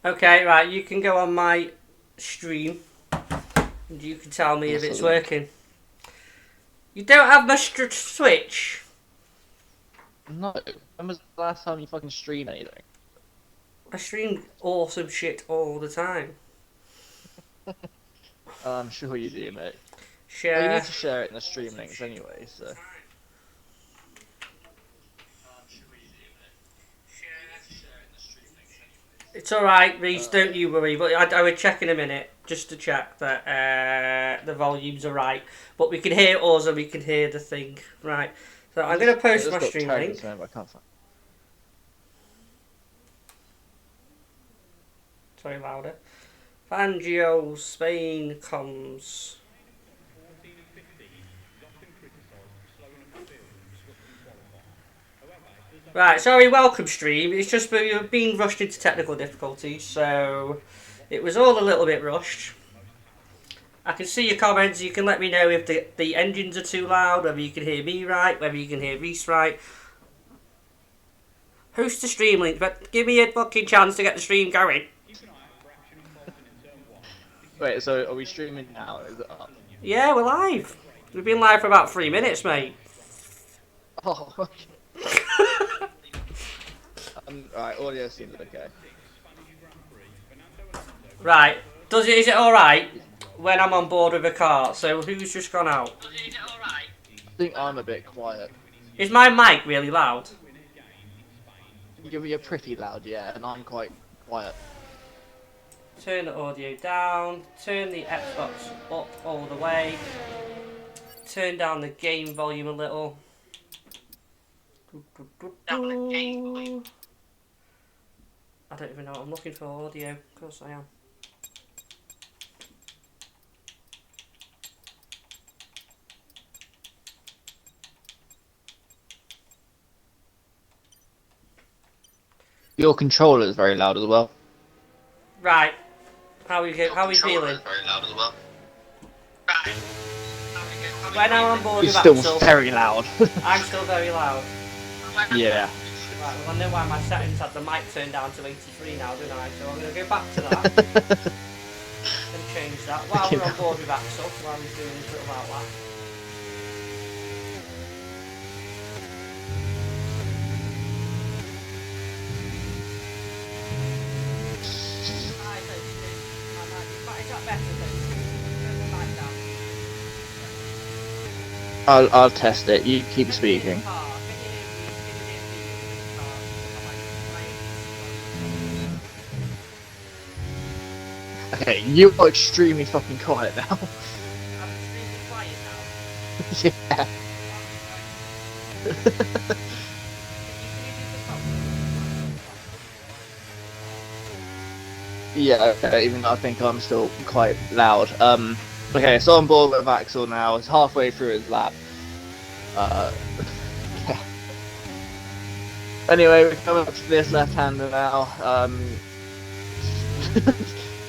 Okay, right, you can go on my stream and you can tell me if it's working. You don't have my Switch? No. When was the last time you fucking streamed anything? I stream awesome shit all the time. I'm sure you do, mate. Well, you need Share. to share it in the stream links anyway, so. It's alright, Reese, Uh, don't you worry. But I would check in a minute just to check that the volumes are right. But we can hear us and we can hear the thing. Right. So I'm going to I post my just got stream tagged link. as well, but I can't find. Sorry, louder. Fangio, Spain comes. Right, sorry, welcome stream. It's just we were being rushed into technical difficulties, so it was all a little bit rushed. I can see your comments. You can let me know if the engines are too loud, whether you can hear me right, whether you can hear Reese right. Host the stream link, but give me a fucking chance to get the stream going. Wait, so are we streaming now? Is it up? Yeah, we're live. We've been live for about 3 minutes, mate. Oh, okay. Alright, audio seems okay. Right. Is it alright when I'm on board with a car? So who's just gone out? I think I'm a bit quiet. Is my mic really loud? You're pretty loud, yeah, and I'm quite quiet. Turn the audio down. Turn the Xbox up all the way. Turn down the game volume a little. I don't even know what I'm looking for audio. Of course I am. Your controller is very loud as well. Right. How are you feeling? Very loud as well. When I'm on board You're with still Axel, very loud. I'm still very loud. Yeah. Right, well I know why my settings had the mic turned down to 83 now, don't I? So I'm going to go back to that and change that while we're on board with Axel, while he's doing his little outlap. Is that better? Turn the mic down. I'll test it. You keep speaking. Okay, you are extremely fucking quiet now. I'm extremely quiet now. Yeah. Yeah, okay, even though I think I'm still quite loud. Okay, so I'm board with Axel now. It's halfway through his lap. Yeah. Anyway, we're coming up to this left-hander now.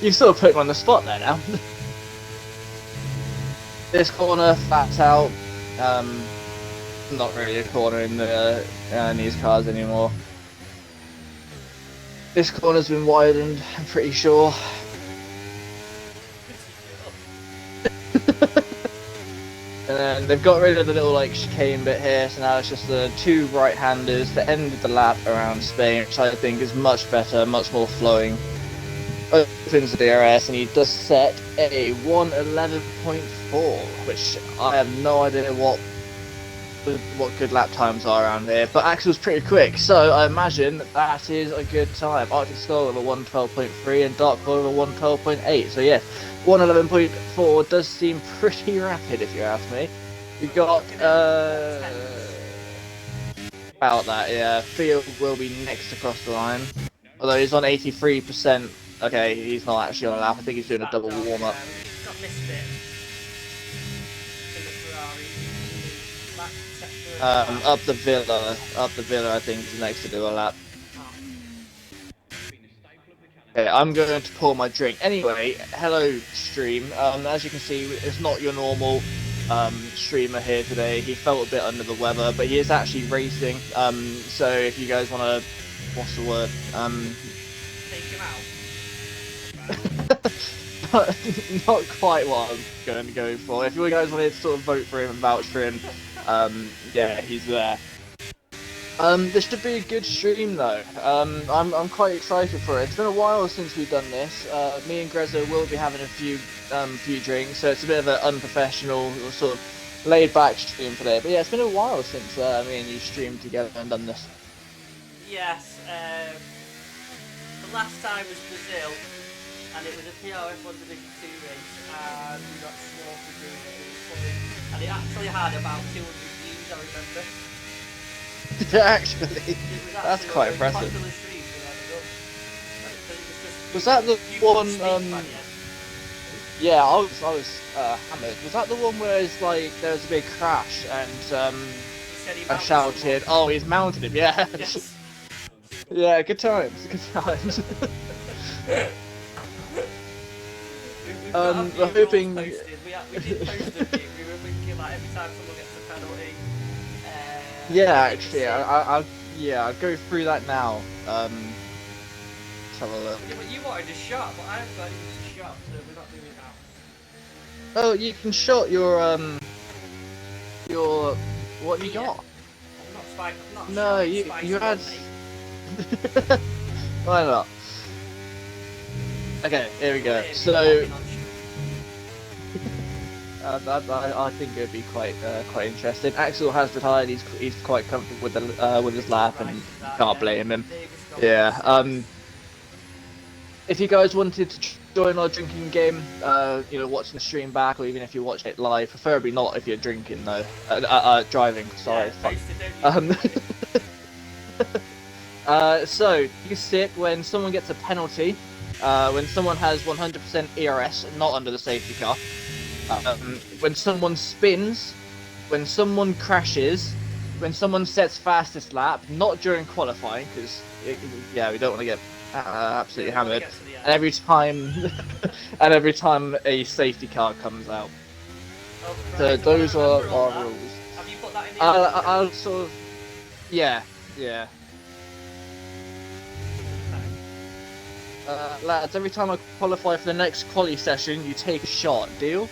You've sort of put him on the spot there now. This corner, flat out. Not really a corner in these cars anymore. This corner's been widened, I'm pretty sure. And then they've got rid of the little like chicane bit here, so now it's just the two right-handers to end the lap around Spain, which I think is much better, much more flowing. Opens the DRS and he does set a 1:11.4, which I have no idea what good lap times are around here, but Axel's pretty quick, so I imagine that is a good time. Arctic Skull with a 1:12.3 and Dark Horse with a 1:12.8, so yes, 1:11.4 does seem pretty rapid if you ask me. We got about that, yeah. Field will be next across the line, although he's on 83%. Okay, he's not actually on a lap, I think he's doing a double warm-up. Up the villa, I think is next to do a lap. Okay, I'm going to pour my drink. Anyway, hello stream. As you can see, it's not your normal streamer here today. He felt a bit under the weather, but he is actually racing. So if you guys want to, what's the word? Take him out. But not quite what I'm going to go for. If you guys wanted to sort of vote for him and vouch for him, yeah, he's there. This should be a good stream though. I'm quite excited for it. It's been a while since we've done this. Me and Grezzo will be having a few drinks, so it's a bit of an unprofessional sort of laid back stream today. But yeah, it's been a while since me and you streamed together and done this. Yes, the last time was Brazil, and it was a PRF1 Division 2 race, and we got slaughtered doing it. It was funny, and it actually had about 200 views, I remember. Actually, that's quite impressive. Was that the one? Yeah, I was hammered. Was that the one where it's like there was a big crash and I shouted, "Oh, he's mounted him!" Yeah. Yes. Yeah, good times. Good times. We're hoping. We did post them. We were thinking like every time someone gets a penalty. Yeah, actually, I'll go through that now. Let's have a look. Yeah, but you wanted a shot, but I haven't got any shot, so we're not doing that. Oh, you can shot your what have you got? I'm not spiked. I'm not No, shot, you had. Why not? Okay, here we go. So. I think it would be quite interesting. Axel has retired. He's quite comfortable with his lap, and can't blame him. Yeah. If you guys wanted to join our drinking game, watching the stream back, or even if you watch it live, preferably not if you're drinking though. Driving. Sorry. So you sit when someone gets a penalty, when someone has 100% ERS, not under the safety car. When someone spins, when someone crashes, when someone sets fastest lap, not during qualifying, because we don't want to get absolutely hammered. And every time a safety car comes out. Oh, right. So those are our rules. Have you put that in the I'll sort of, yeah. Lads, every time I qualify for the next quali session, you take a shot. Deal?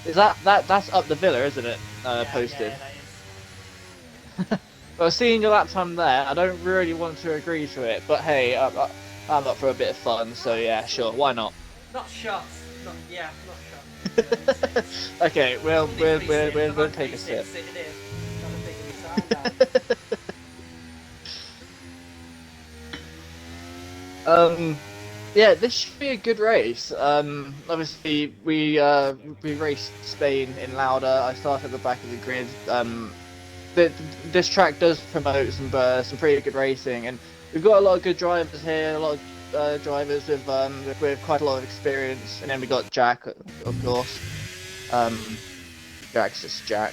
Is that's up the villa, isn't it? Posted. Yeah, Well, seeing your lap time there, I don't really want to agree to it, but hey, I'm up for a bit of fun, so yeah, sure, why not? not shots. Not shots. Okay, we'll take a sip. Yeah, this should be a good race. Obviously, we raced Spain in Lauda. I started at the back of the grid. This track does promote some pretty good racing, and we've got a lot of good drivers here. A lot of drivers with quite a lot of experience, and then we got Jack, of course. Jack's just Jack.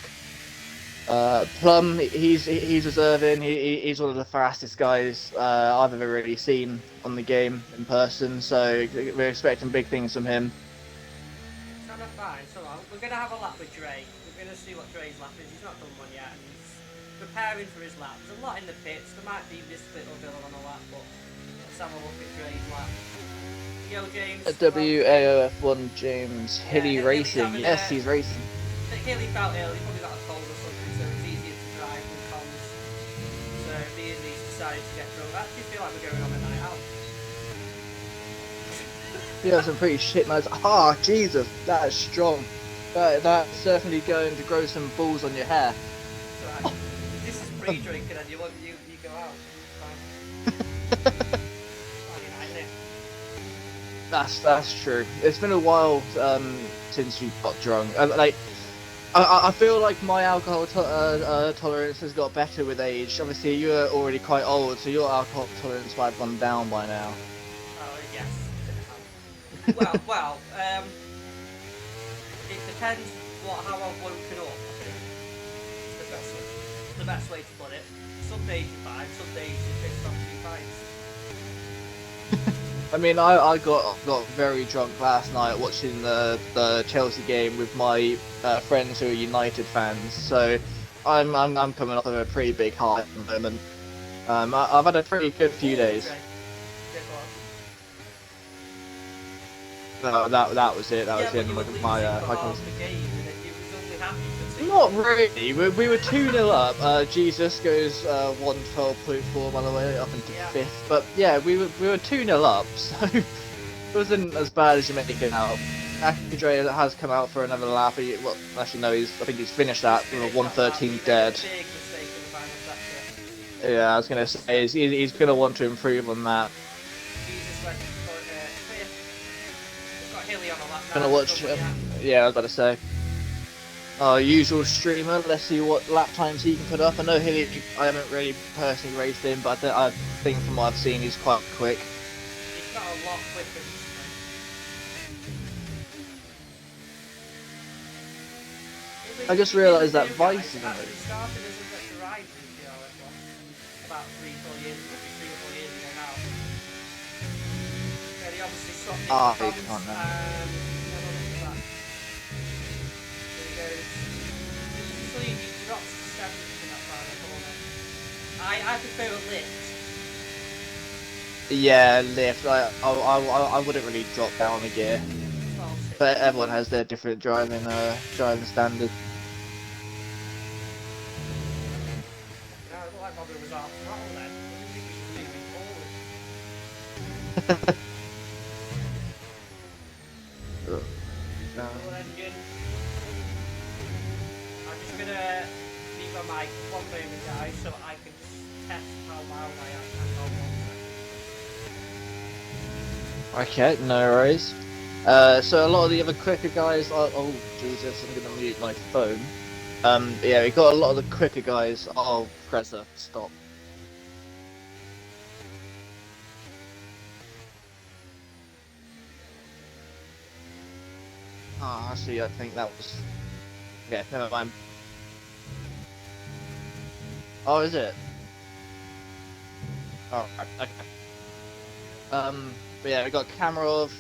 Plum, he's reserving. He's one of the fastest guys I've ever really seen on the game in person. So we're expecting big things from him. Kind of fine. So we're gonna have a lap with Dre. We're gonna see what Dre's lap is. He's not done one yet. He's preparing for his lap. There's a lot in the pits. There might be this little Villa on a lap, but let's have a look at Dre's lap. Yo, James. WAOF1 James Hilly Racing. Yes, he's racing. Hilly felt ill. He probably got a cold or something, so it's easier to drive with comms. So me and Lee's decided to get drunk. I actually feel like we're going on a night out. Yeah, some pretty shit nights. Ah, Jesus, that is strong. That's certainly going to grow some balls on your hair. Right. This is pre-drinking, and you go out. Fine. That's true. It's been a while since we got drunk. I feel like my alcohol tolerance has got better with age. Obviously, you're already quite old, so your alcohol tolerance might have gone down by now. Oh yes. well, it depends how I've woken up. I think it's the best way to put it. Some days you're fine, some days you're pissed off 2 pints. I mean, I got very drunk last night watching the Chelsea game with my friends who are United fans. So I'm coming off of a pretty big high at the moment. I've had a pretty good few days. No, that was it. That Yeah, was but in you were losing my for my half the game, and then you was only happy for 2 Not minutes. really. We were 2-0 up. Jesus goes 112.4 by the way, up into Yeah. fifth. But yeah, we were 2-0 up, so it wasn't as bad as you make it out. Akindre has come out for another lap. Well, actually no, I think he's finished that He's with a finished that lap. He 113 made a dead. big mistake in the final sector. Yeah, I was gonna say he's gonna want to improve on that. Jesus went for fifth. We've got Hilly on a lap Gonna now. watch. Yeah, I was about to say. Our usual streamer. Let's see what lap times he can put up. I know I haven't really personally raced him, but I think from what I've seen, he's quite quick. He's got a lot quicker. I just realised that Vice is in actually it. started as a ride in PRF1 about 3-4 years ago, 3 or 4 years ago now. Yeah, they obviously swapped it Ah, for I comms can't remember. and never looked at that. There he goes. Usually he drops to 7th in that final corner. I prefer a lift. Yeah, lift. I wouldn't really drop down a gear, 12 but everyone has their different driving standard. No, it looked like Bobby was off throttle then. I didn't think he was moving forward. Full engine. I'm just gonna leave my mic 1 moment, guys, so I can test how loud I am. Hang on 1 second. Okay, no worries. So a lot of the other quicker guys are. Oh Jesus, I'm gonna mute my phone. Yeah, we got a lot of the quicker guys. Oh, presser, stop. Ah, actually, I think that was. Yeah, never mind. Oh, is it? Oh, okay. But yeah, we got Kamarov.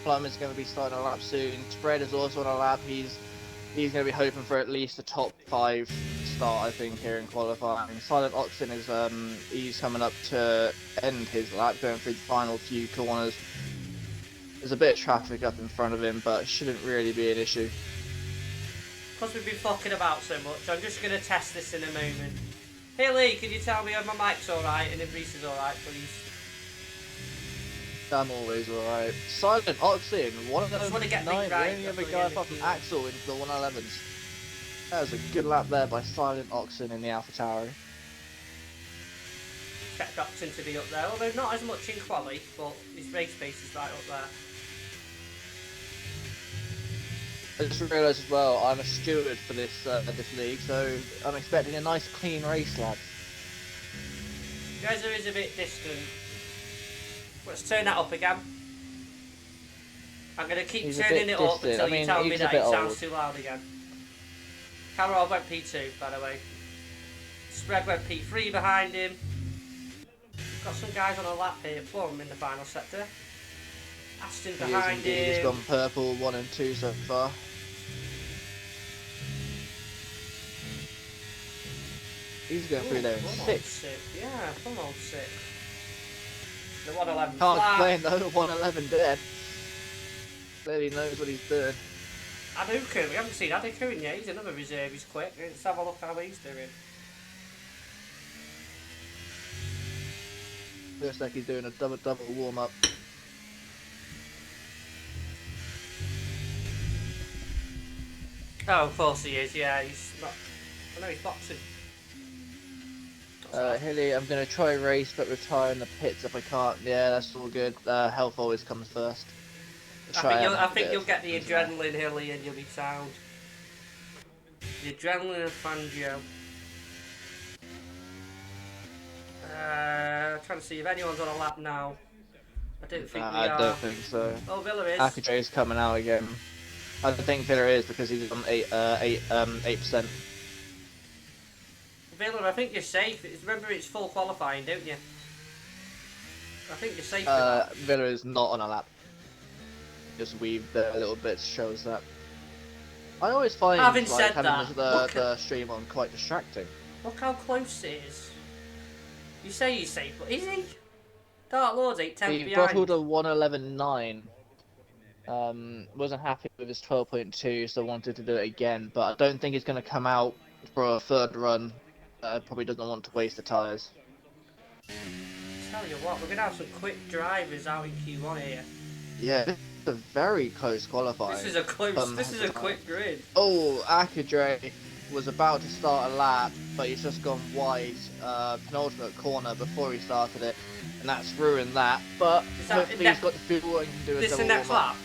Plum is going to be starting a lap soon. Spread is also on a lap. He's going to be hoping for at least a top 5 start, I think, here in qualifying. Silent Oxen is he's coming up to end his lap, going through the final few corners. There's a bit of traffic up in front of him, but it shouldn't really be an issue. Because we've been fucking about so much, I'm just gonna test this in a moment. Hey Lee, can you tell me if my mic's alright and if Reese is alright, please? I'm always alright. Silent Oxen, one of those 9, right, the only other guy apart from Axel into the 111s. That was a good lap there by Silent Oxen in the Alpha Tower. Kept Oxen to be up there, although not as much in quali, but his race pace is right up there. I just realised as well, I'm a steward for this this league, so I'm expecting a nice clean race, lads. Geyser is a bit distant. Let's turn that up again. I'm going to keep turning it up until you tell me that it sounds too loud again. Cameron went P2, by the way. Spread went P3 behind him. We've got some guys on a lap here, Plum in the final sector. Aston behind him. He's gone purple 1 and 2 so far. He's going through there in 6th. Yeah, come on, 6th. The 111 Can't flat. complain though, 111 dead. Clearly knows what he's doing. Aduku, we haven't seen Aduku in yet, he's another reserve, he's quick. Let's have a look how he's doing. Looks like he's doing a double warm up. Oh, of course he is, yeah, he's not. I know he's boxing. Hilly, I'm going to try race but retire in the pits if I can't. Yeah, that's all good. Health always comes first. I think you'll get the adrenaline, Hilly, and you'll be sound. The adrenaline of Fangio. Trying to see if anyone's on a lap now. I don't think we are. I don't think so. Oh, Villa is. Akindre's coming out again. I don't think Villa is because he's on 8%. Villa, I think you're safe. Remember, it's full qualifying, don't you? I think you're safe. Villa is not on a lap. Just weaved there a little bit shows that. I always find having like, said having that, the stream on quite distracting. Look how close it is. You say he's safe, but is he? Dark Lord's 8 10 He behind. throttled a 111.9. Wasn't happy with his 12.2, so wanted to do it again. But I don't think he's going to come out for a third run. Probably doesn't want to waste the tyres. Tell you what, we're going to have some quick drivers out in Q1 here. Yeah, this is a very close qualifying. This is a quick grid. Oh, Akadre was about to start a lap, but he's just gone wide, penultimate corner before he started it, and that's ruined that. But hopefully he's got the fuel and can do a double warm-up. This is the next lap?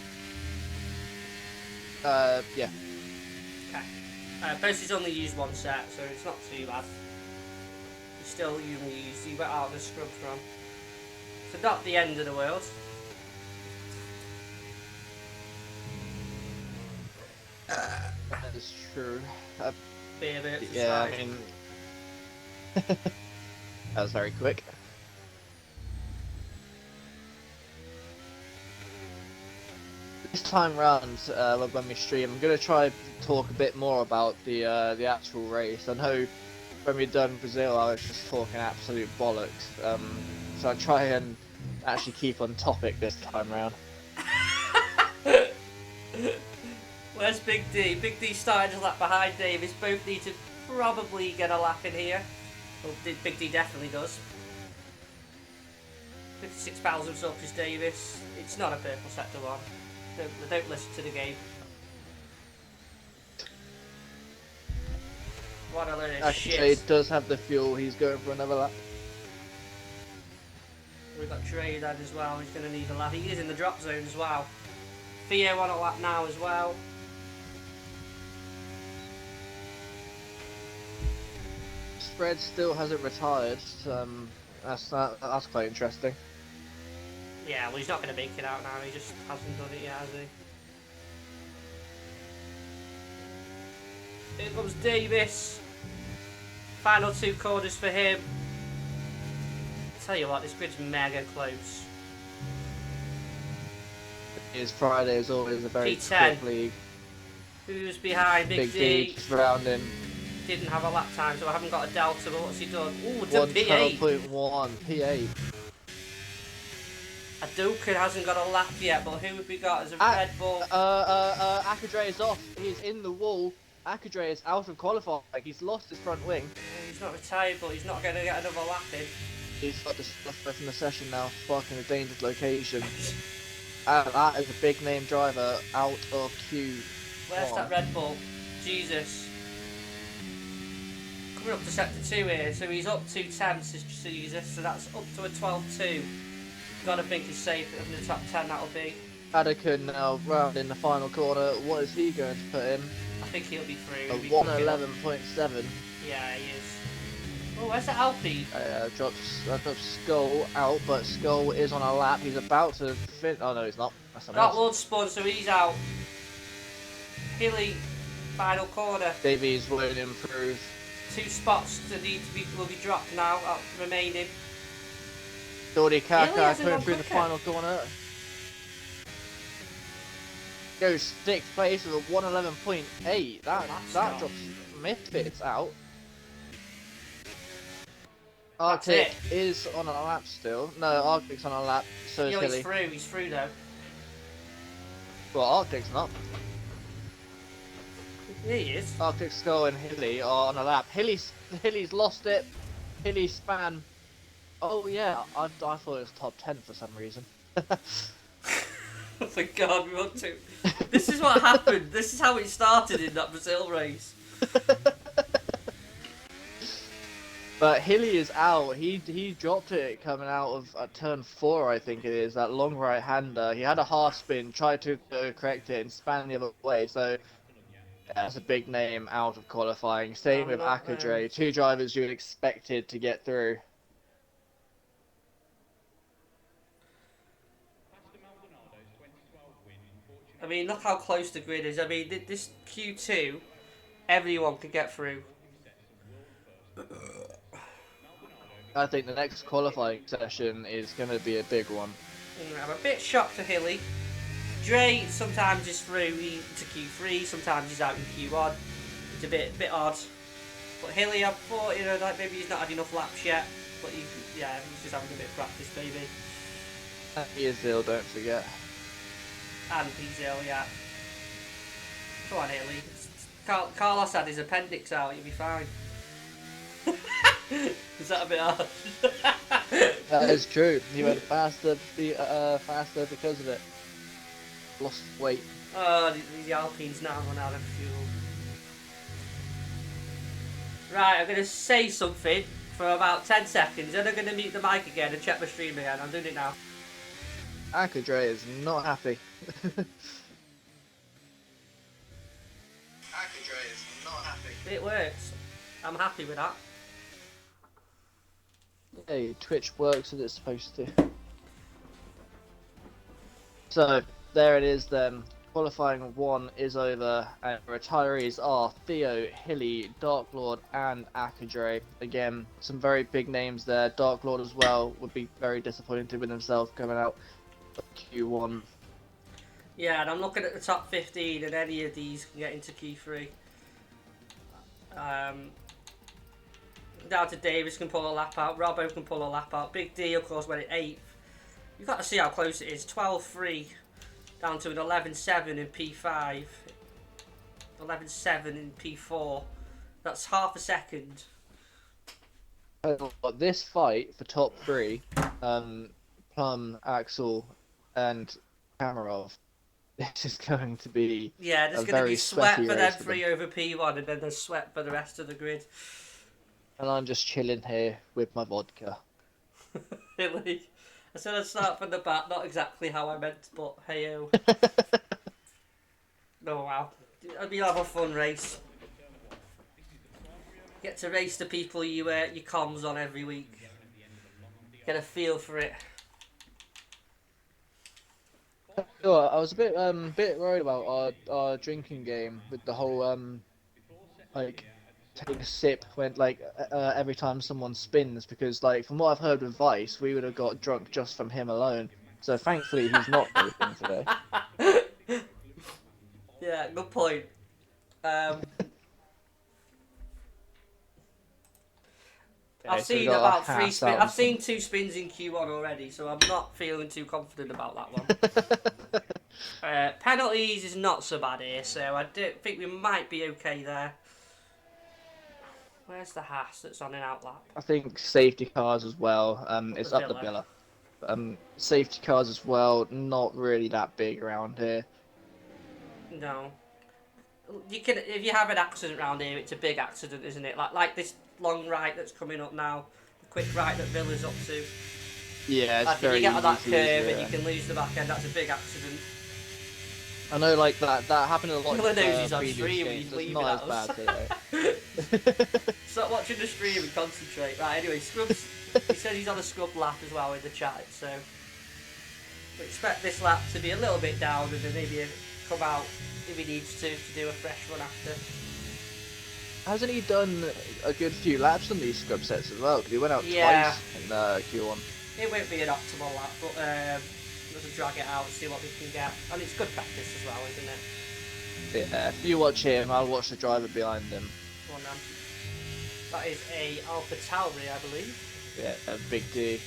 Yeah. Okay. Bossy's only used one set, so it's not too bad. He's still used, he went out of the scrub from. So not the end of the world. That is true. Be a bit yeah, I mean... that was very quick. This time round, when we stream, I'm going to try to talk a bit more about the actual race. I know when we done Brazil, I was just talking absolute bollocks. So I try and actually keep on topic this time round. Where's Big D? Big D started a lap behind Davis. Both need to probably get a lap in here. Well, Big D definitely does. 56 pounds up is Davis. It's not a purple sector one. Don't listen to the game. What a load of shit. Actually, he does have the fuel. He's going for another lap. We've got Trey then as well. He's going to need a lap. He is in the drop zone as well. Theo on a lap now as well. Spread still hasn't retired. That's quite interesting. Yeah, well, he's not going to make it out now. He just hasn't done it yet, has he? Here comes Davis. Final two corners for him. Tell you what, this grid's mega close. His Friday is always a very P10. quick league. Who's behind? Big D. Just rounding. Didn't have a lap time, so I haven't got a delta, but what's he done? Ooh, it's a P8. 12.1, P8. Adukan hasn't got a lap yet, but who have we got as a Red Bull? Akadre is off. He's in the wall. Akadre is out of qualifying. He's lost his front wing. He's not retired, but he's not going to get another lap in. He's got the stuff from the session now, fucking a dangerous location. That is a big name driver out of Q1. Where's that Red Bull? Jesus. Coming up to sector 2 here, so he's up 2 tenths, Jesus, so that's up to a 12.2. Gotta think he's safe in the top 10, that'll be. Adukan now round in the final corner. What is he going to put in? I think he'll be through. A 111.7. Yeah, he is. Oh, where's the Alpine? Drops Skull out, but Skull is on a lap. He's about to fin. Oh no, he's not. That's something else. Lord Spun, so he's out. Hilly, final corner. Davies won't improve. 2 spots will be dropped now, remaining. Jordi Kaka Really going through the final corner. Goes 6th place with a 111.8. That drops Misfits out. Arctic is on a lap still. No, Arctic's on a lap, so is Hilly. He's through though. Well, Arctic's not. He is. Arctic Skull and Hilly are on a lap. Hilly's lost it. Hilly span. Oh yeah, I thought it was top 10 for some reason. Oh my god, we want to. This is what happened. This is how it started in that Brazil race. But Hilly is out. He dropped it coming out of turn 4, I think it is. That long right hander. He had a half spin, tried to correct it, and span the other way. So that's a big name out of qualifying. Same with Akadre. 2 drivers you would expected to get through. I mean, look how close the grid is. I mean, this Q2, everyone could get through. I think the next qualifying session is going to be a big one. I'm a bit shocked for Hilly. Dre sometimes is through to Q3, sometimes he's out in Q1. It's a bit odd. But Hilly, I thought, like maybe he's not had enough laps yet. But he's just having a bit of practice, maybe. He is ill, don't forget. And Diesel, yeah. Come on, Haley. Carlos had his appendix out, you'll be fine. Is that a bit harsh? That is true. He went faster, faster because of it. Lost weight. Oh, the Alpines now run out of fuel. Right, I'm going to say something for about 10 seconds, then I'm going to mute the mic again and check my stream again. I'm doing it now. Akadre is not happy. Akadre is not happy. It works. I'm happy with that. Hey, Twitch works as it's supposed to. So, there it is then. Qualifying 1 is over, and retirees are Theo, Hilly, Dark Lord, and Akadre. Again, some very big names there. Dark Lord as well would be very disappointed with himself coming out of Q1. Yeah, and I'm looking at the top 15, and any of these can get into Q3. Down to Davis can pull a lap out, Robbo can pull a lap out, Big D of course went at 8th. You've got to see how close it is, 12.3 down to an 11.7 in P5, 11.7 in P4, that's half a second. This fight for top 3, Plum, Axel, and Kamarov, this is going to be there's going to be sweat for them 3 over P1, and then there's sweat for the rest of the grid. And I'm just chilling here with my vodka. Really? I said I'd start from the back, not exactly how I meant, but hey-o. Oh wow. It'll be have a fun race. Get to race the people you your comms on every week. Get a feel for it. Sure, I was a bit worried about our drinking game with the whole like take a sip when every time someone spins, because like from what I've heard with Vice, we would have got drunk just from him alone. So thankfully he's not vaping today. Yeah, good point. I've seen about 3 spins. I've seen 2 spins in Q1 already, so I'm not feeling too confident about that one. Penalties is not so bad here, so I do think we might be okay there. Where's the Haas that's on an outlap? I think safety cars as well. It's up the Billa. Safety cars as well. Not really that big around here. No. You can, if you have an accident around here, it's a big accident, isn't it? Like this long right that's coming up now, the quick right that Villa's up to. Yeah, it's like very if you get on that easy curve and you can lose the back end, that's a big accident. I know, like that happened a lot. Villa knows he's on previous stream and games. he's It's leaving not at as us. bad today. Stop watching the stream and concentrate. Right, anyway, Scrubs, he said he's on a scrub lap as well in the chat, so we expect this lap to be a little bit down and then maybe come out if he needs to do a fresh run after. Hasn't he done a good few laps on these scrub sets as well? Because he went out twice in Q1. It won't be an optimal lap, but let's drag it out, see what we can get. And it's good practice as well, isn't it? Yeah, if you watch him, I'll watch the driver behind him. Come on, then. That is a Alpha Tauri, I believe. Yeah, a big D.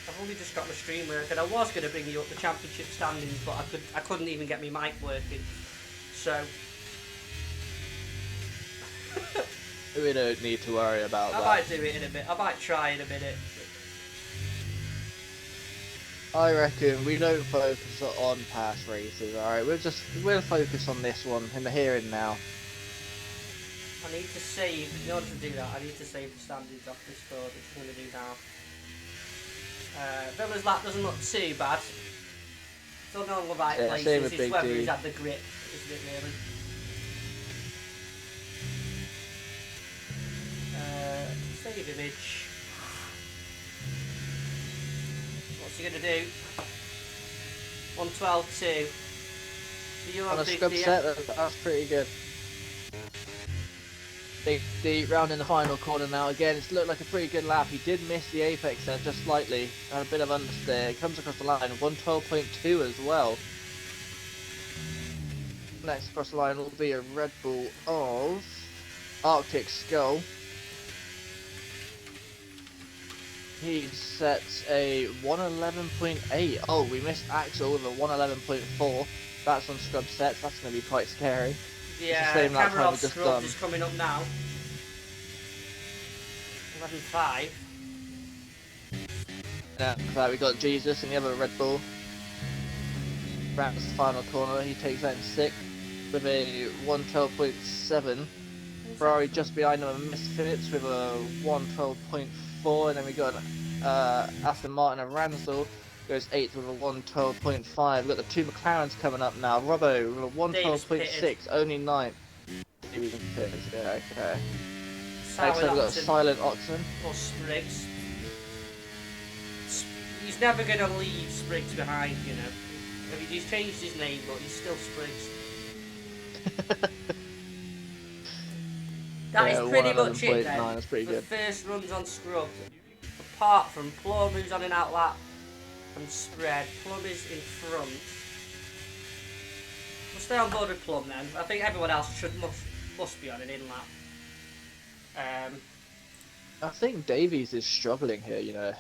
I've only just got my stream working. I was going to bring you up the championship standings, but I couldn't even get my mic working. So We don't need to worry about that. I might do it in a bit. I might try in a minute. I reckon we don't focus on past races, alright? We'll focus on this one in the here and now. I need to save, in order to do that, I need to save the standings off this board, which I'm going to do now. Villa's lap doesn't look too bad. Still not on the right places, it's whether he's had the grip, isn't it really? Save image. What's he going to do? 112.2. So you're on a scrub set, that's pretty good. Big deep round in the final corner now. Again, it's looked like a pretty good lap. He did miss the apex there just slightly. Had a bit of understeer. Comes across the line. 112.2 as well. Next across the line will be a Red Bull of Arctic Skull. He sets a 111.8. Oh, we missed Axel with a 111.4. That's on scrub sets. That's going to be quite scary. Yeah, it's the same lap time Cameron we just Scrubbed done. is coming up now. 11.5. Yeah, we got Jesus in the other Red Bull. Rounds the final corner. He takes that in 6th with a 112.7. Ferrari just behind him, Misfits with a 112.4, and then we got Aston Martin and Ransel goes 8th with a 112.5. We've got the 2 McLarens coming up now. Robbo with a 112.6, only 9th. Davies and Pitts, yeah, okay. Next up, we've got Silent Oxen. Or Spriggs. He's never going to leave Spriggs behind, you know. He's changed his name, but he's still Spriggs. That is pretty much it then. That's pretty good. The first runs on scrub. Apart from Plum, who's on an outlap, and Spread. Plum is in front. We'll stay on board with Plum then. I think everyone else must be on an in-lap. I think Davies is struggling here, you know.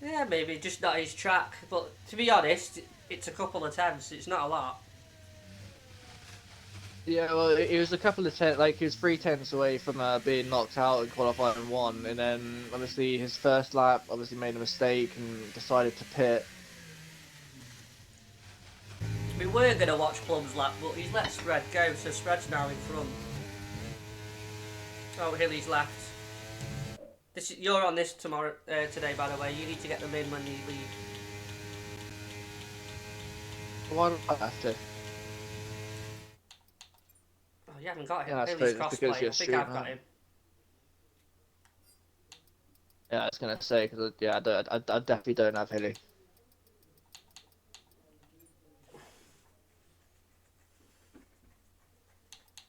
Yeah, maybe just not his track, but to be honest, it's a couple of tenths, it's not a lot. Yeah, well, it was a couple of like he was 3/10 away from being knocked out in qualifying 1, and then obviously his first lap obviously made a mistake and decided to pit. We were going to watch Plum's lap, but he's let Spread go, so Spread's now in front. Oh, Hilly's left. You're on this today, by the way. You need to get them in when you leave. Why don't I have to? Oh, you haven't got him. Yeah, Hilly's cosplay. I think I've got him. Yeah, I was gonna say because I definitely don't have Hilly.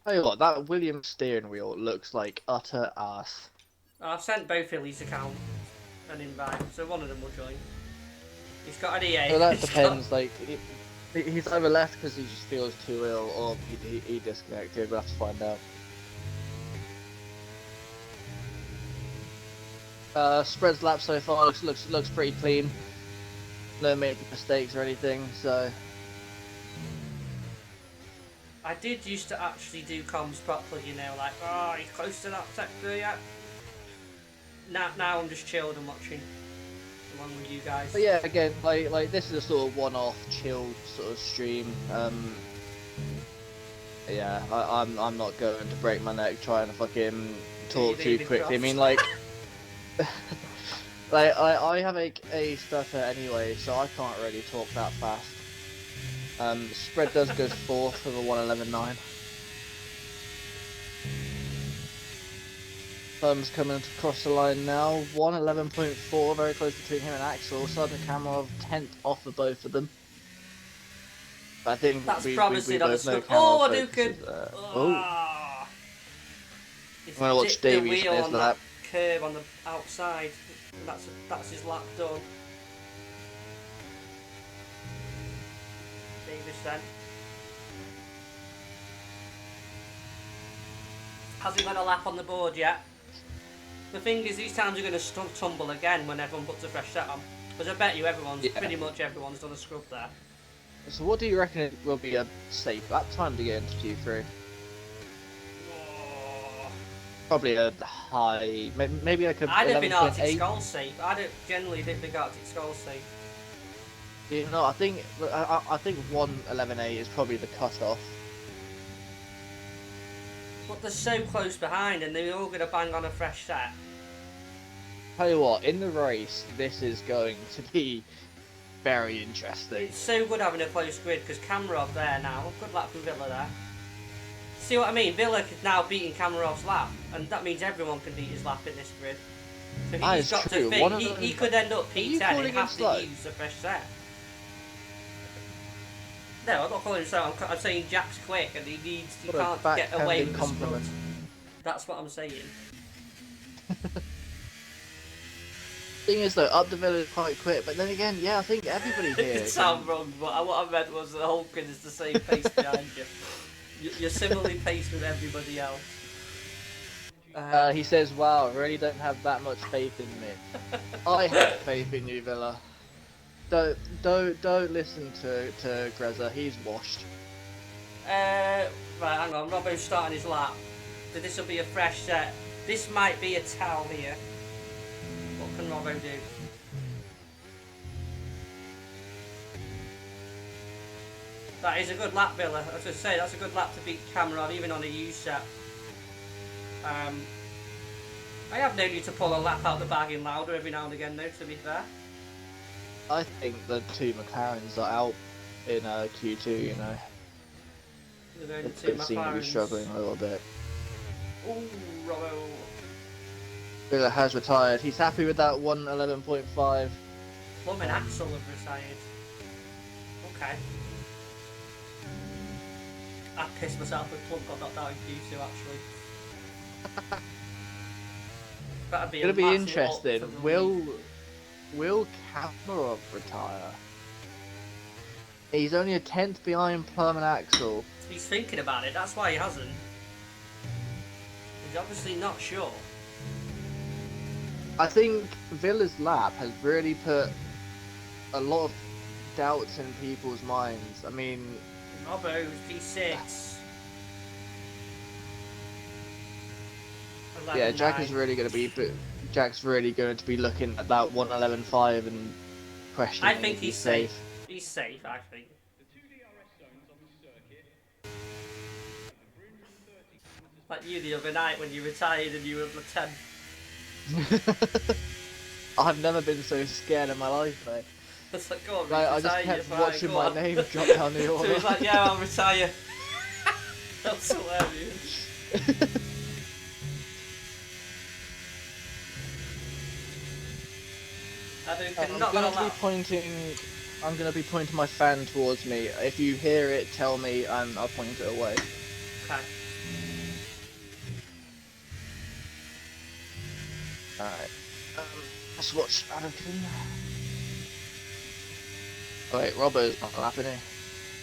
Tell you what, that Williams steering wheel looks like utter ass. I've sent both Hilly's account an invite, so one of them will join. He's got an EA. So that depends. Like he's either left because he just feels too ill, or he disconnected. We'll have to find out. Spread's lap so far looks pretty clean. No major mistakes or anything. So I did used to actually do comms properly, you know, like, oh, he's close to that sector yet. Now I'm just chilled and watching along with you guys. But yeah, again, like this is a sort of one-off, chilled sort of stream. Yeah, I'm not going to break my neck trying to fucking talk too quickly. I mean, like, like I have a stutter anyway, so I can't really talk that fast. Spread does go 4th with a 111.9. Thumb's coming across the line now. 111.4, very close between him and Axel. Sergeant Kamarov 10th off of both of them. But I think that's we promising on the know scope. Oh, Hadouken! Oh. He's I'm gonna watch Davies wheel on lap. that curve on the outside. And that's his lap done. Davis then. Hasn't got a lap on the board yet. The thing is, these times are going to tumble again when everyone puts a fresh set on. Because I bet you pretty much everyone's done a scrub there. So what do you reckon it will be a safe lap time to get into Q3? Oh. Probably a high, maybe like a I don't think Arctic 11.8. Skull's safe. I generally don't think Arctic Skull's safe. You know, I think 111.8 is probably the cut-off. But they're so close behind and they're all going to bang on a fresh set. Tell you what, in the race, this is going to be very interesting. It's so good having a close grid because Kamarov there now. Good lap from Villa there. See what I mean? Villa is now beating Kamarov's lap, and that means everyone can beat his lap in this grid. So he's got to think he could end up P10 and have to use a fresh set. No, I'm not calling him so. I'm saying Jack's quick and he can't get away with the scrub. That's what I'm saying. Thing is though, up the Villa is quite quick, but then again, yeah, I think everybody It here could sound wrong, but what I meant was the Hulkin is the same pace behind you. You're similarly paced with everybody else. He says, "Wow, I really don't have that much faith in me." I have faith in you, Villa. Don't listen to Greza. He's washed. Right, hang on. Robbo's starting his lap. So this will be a fresh set. This might be a towel here. What can Robbo do? That is a good lap, Villa. As I say, that's a good lap to beat Cameron, even on a U set. I have known you to pull a lap out the bag in Lauda every now and again, though, to be fair. I think the two McLarens are out in Q2. You know, They seem to be struggling a little bit. Ooh, Robbo. Villa has retired. He's happy with that 111.5. Plum and Axel have retired. Okay. I pissed myself with Plum got knocked out in Q2, actually. That'd be It'll be massive interesting. up for the league. Will Kamarov retire? He's only a 10th behind Plum and Axel. He's thinking about it, that's why he hasn't. He's obviously not sure. I think Villa's lap has really put a lot of doubts in people's minds. I mean, Robbo's P6. yeah, Jack's really going to be looking at that 111.5 and questioning. I think if he's safe. He's safe, I think. Like you the other night when you retired and you were the 10th. I've never been so scared in my life, mate. It's like, go on, Like, I retire, just kept you're watching fine, my go on. name drop down the So order. he's like, yeah, I'll retire. That's hilarious. I'm gonna be pointing my fan towards me. If you hear it, tell me, and I'll point it away. Okay. Alright. Let's watch Anakin. Oh wait, Robbo's not lapping here.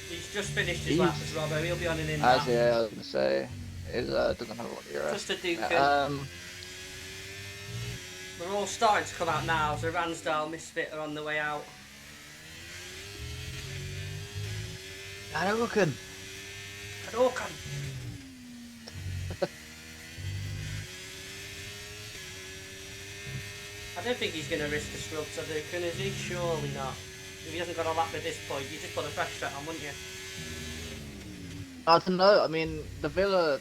He's just finished his lap as Robbo. He'll be on an in As lap. yeah, I was gonna say, doesn't have what you're Just a Duke. We're all starting to come out now, so Ransdale, Misfit are on the way out. Hadouken! Hadouken! I don't think he's going to risk the scrubs, Hadouken, is he? Surely not. If he hasn't got a lap at this point, you just put a fresh set on, wouldn't you? I don't know, I mean, the Villa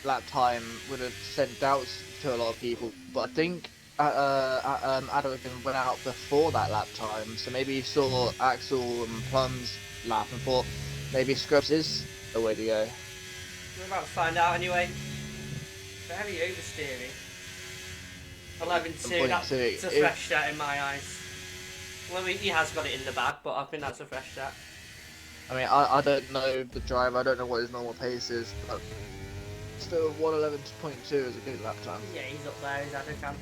lap time would have sent doubts to a lot of people, but I think Hadouken went out before that lap time, so maybe he saw Axel and Plum's lap and thought maybe Scrubs is the way to go. We're about to find out anyway. Very oversteering. 11-2, that's a fresh set in my eyes. Well, he has got it in the bag, but I think that's a fresh set. I mean, I don't know the driver, I don't know what his normal pace is, but still 111.2 is a good lap time. Yeah, he's up there, he's Hadouken.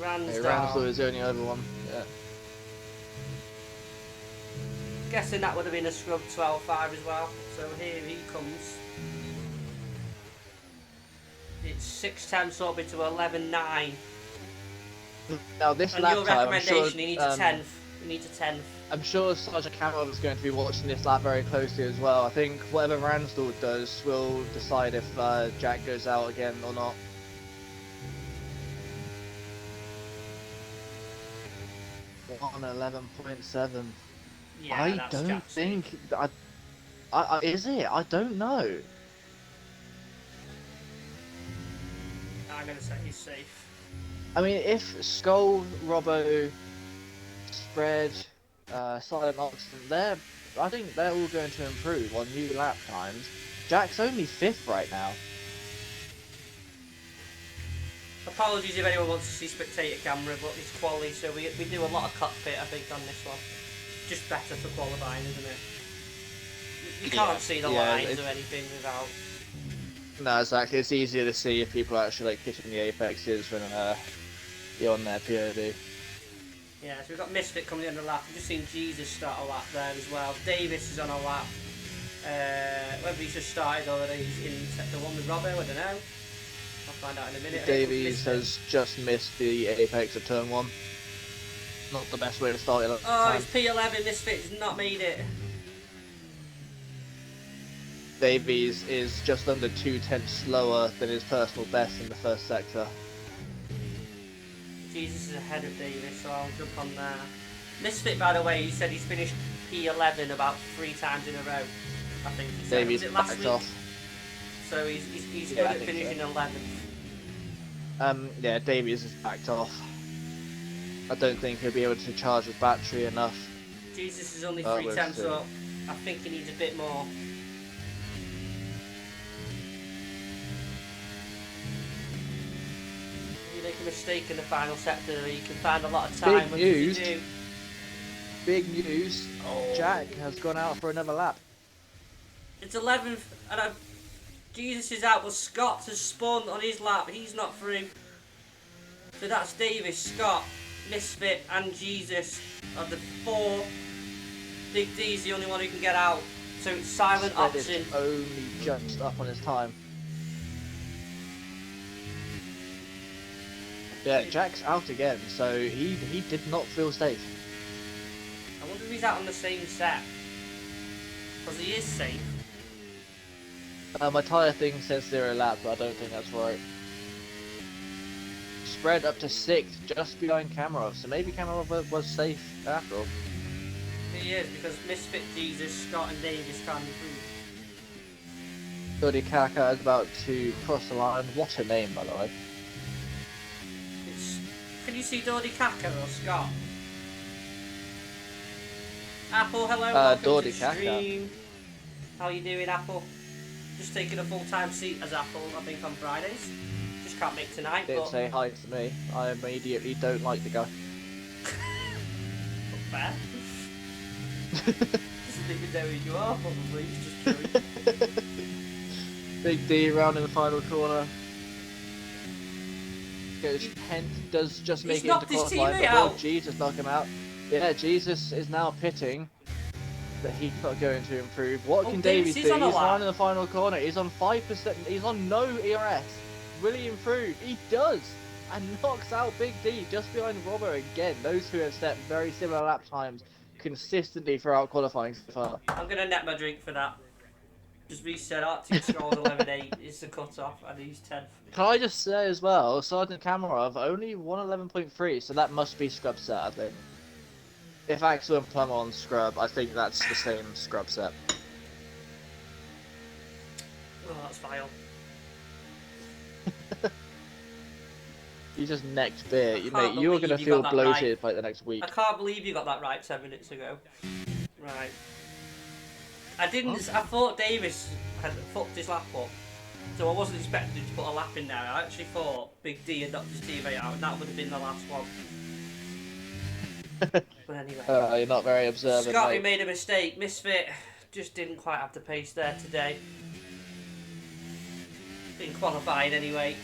Ransdale is the only other one, yeah. Guessing that would have been a scrub 12.5 as well. So here he comes. It's 6 tenths up into 11.9. Now this and lap your time, recommendation, I'm sure, he needs a 10th. He needs a 10th. I'm sure Sergeant Cameron is going to be watching this lap very closely as well. I think whatever Ransdale does will decide if Jack goes out again or not. On 11.7. Yeah, I don't think is it? I don't know. I'm gonna say he's safe. I mean, if Skull, Robbo, Spread, Silent Oxen, I think they're all going to improve on new lap times. Jack's only 5th right now. Apologies if anyone wants to see spectator camera, but it's quality, so we do a lot of cockpit, I think, on this one. Just better for qualifying, isn't it? You can't see the lines or anything No, exactly. It's easier to see if people are actually like hitting the apexes when you're on their POV. Yeah, so we've got Misfit coming in the lap. We've just seen Jesus start a lap there as well. Davis is on a lap. Whether he's just started or whether he's in the one with Robbo, I don't know. I'll find out in a minute. Davies has just missed the apex of turn 1. Not the best way to start it. Oh, it's P11. Misfit's not made it. Davies is just under 2/10 slower than his personal best in the first sector. Jesus is ahead of Davis, so I'll jump on there. Misfit, by the way, he said he's finished P11 about 3 times in a row. I think he said. Davies Was it last week? off. So he's good at finishing 11th. Yeah, Davies is backed off. I don't think he'll be able to charge his battery enough. Jesus is only 3 tenths up. I think he needs a bit more. You make a mistake in the final sector, you can find a lot of time. Big news. Big news. Oh. Jack has gone out for another lap. It's 11th, and Jesus is out, but Scott has spun on his lap. He's not through. So that's Davis, Scott, Misfit, and Jesus are the 4. Big D's the only one who can get out. So it's silent option. Only just up on his time. Yeah, Jack's out again, so he did not feel safe. I wonder if he's out on the same set. Because he is safe. My tyre thing says 0 laps, but I don't think that's right. Spread up to 6th, just behind Kamarov, so maybe Kamarov was safe after all. He is, because Misfit, Jesus, Scott and Davis can't improve. Dodi Kaka is about to cross the line. What a name, by the way. Can you see Dodi Kaka or Scott? Apple, hello, welcome to the stream. How are you doing, Apple? Just taking a full-time seat as Apple, I think, on Fridays. Just can't make tonight, Didn't say hi to me. I immediately don't like the guy. Not fair. Doesn't even know who you are, probably. He's just joking. Big D round in the final corner. Goes 10th, does just make it into crossline, but will Jesus knock him out? Yeah, Jesus is now pitting, but he's not going to improve. What can Davies do? He's round in the final corner. He's on 5%. He's on no ERS. Will he improve? He does, and knocks out Big D just behind Robbo again. Those who have set very similar lap times consistently throughout qualifying so far. I'm gonna net my drink for that. Just reset Arctic scored 11.8 is the cut-off, and he's 10th. Can I just say as well, Sergeant Kamarov only won 11.3, so that must be scrub set, I think. If Axel and Plum are on scrub, I think that's the same scrub set. Oh, that's vile. You just necked beer. Mate, you're going to feel bloated by the next week. I can't believe you got that right 10 minutes ago. Right. I thought Davis had fucked his lap up, so I wasn't expecting him to put a lap in there. I actually thought Big D had knocked his teammate out, and that would have been the last one. But anyway. You're not very observant, Scotty made a mistake. Misfit just didn't quite have the pace there today. Didn't qualify anyway.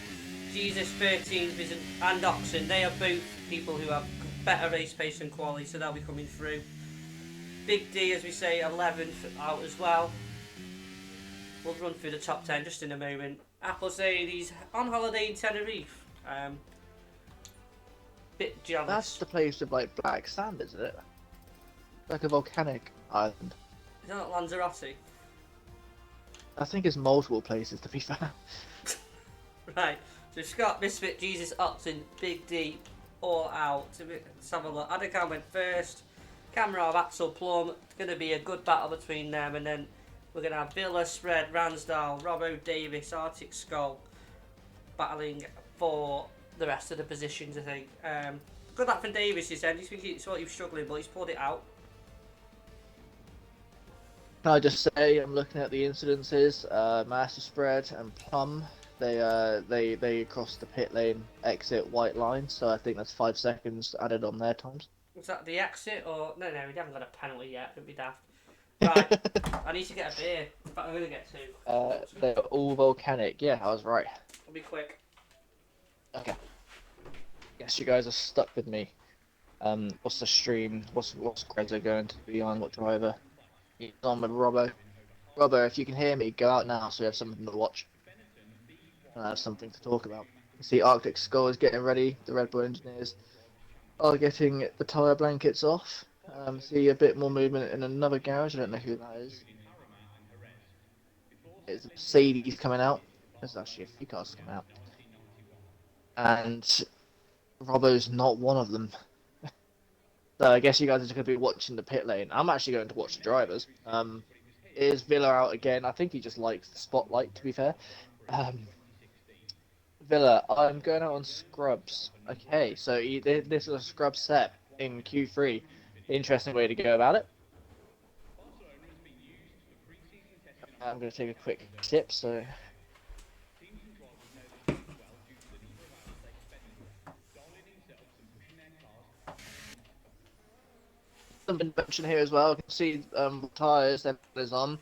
Jesus 13th and Oxen, they are both people who have better race pace and quality, so they'll be coming through. Big D, as we say, 11th out as well. We'll run through the top 10 just in a moment. Apple saying he's on holiday in Tenerife. Bit jealous. That's the place with like black sand, isn't it? Like a volcanic island. Is that Lanzarote? I think it's multiple places, to be fair. Right, so Scott, Misfit, Jesus, Oxen, Big D, all out. Let's have a look. Adekam went first. Kamarov, Axel, Plum. It's going to be a good battle between them, and then we're going to have Villa, Spread, Ransdale, Robbo, Davis, Arctic Skull battling for the rest of the positions, I think. Good luck from Davis, he said. He thought he was struggling, but he's pulled it out. Can I just say, I'm looking at the incidences. Master Spread and Plum, they crossed the pit lane exit white line, so I think that's 5 seconds added on their times. Was that the exit, or... No, we haven't got a penalty yet. It'd be daft. Right, I need to get a beer. In fact, I'm going to get two. They're all volcanic. Yeah, I was right. I'll be quick. Okay. Guess you guys are stuck with me. What's the stream? What's Grezzo going to be on? What driver? He's on with Robbo. Robbo, if you can hear me, go out now so we have something to watch. And I have something to talk about. See, Arctic Skull is getting ready. The Red Bull engineers are getting the tyre blankets off. See a bit more movement in another garage. I don't know who that is. It's Mercedes coming out. There's actually a few cars coming out. And Robbo's not one of them. So I guess you guys are just going to be watching the pit lane. I'm actually going to watch the drivers. Is Villa out again? I think he just likes the spotlight, to be fair. Um, Villa, I'm going out on scrubs. Okay, so this is a scrub set in Q3. Interesting way to go about it. I'm going to take a quick sip, so. Something to mention here as well. I can see tyres, everyone is on.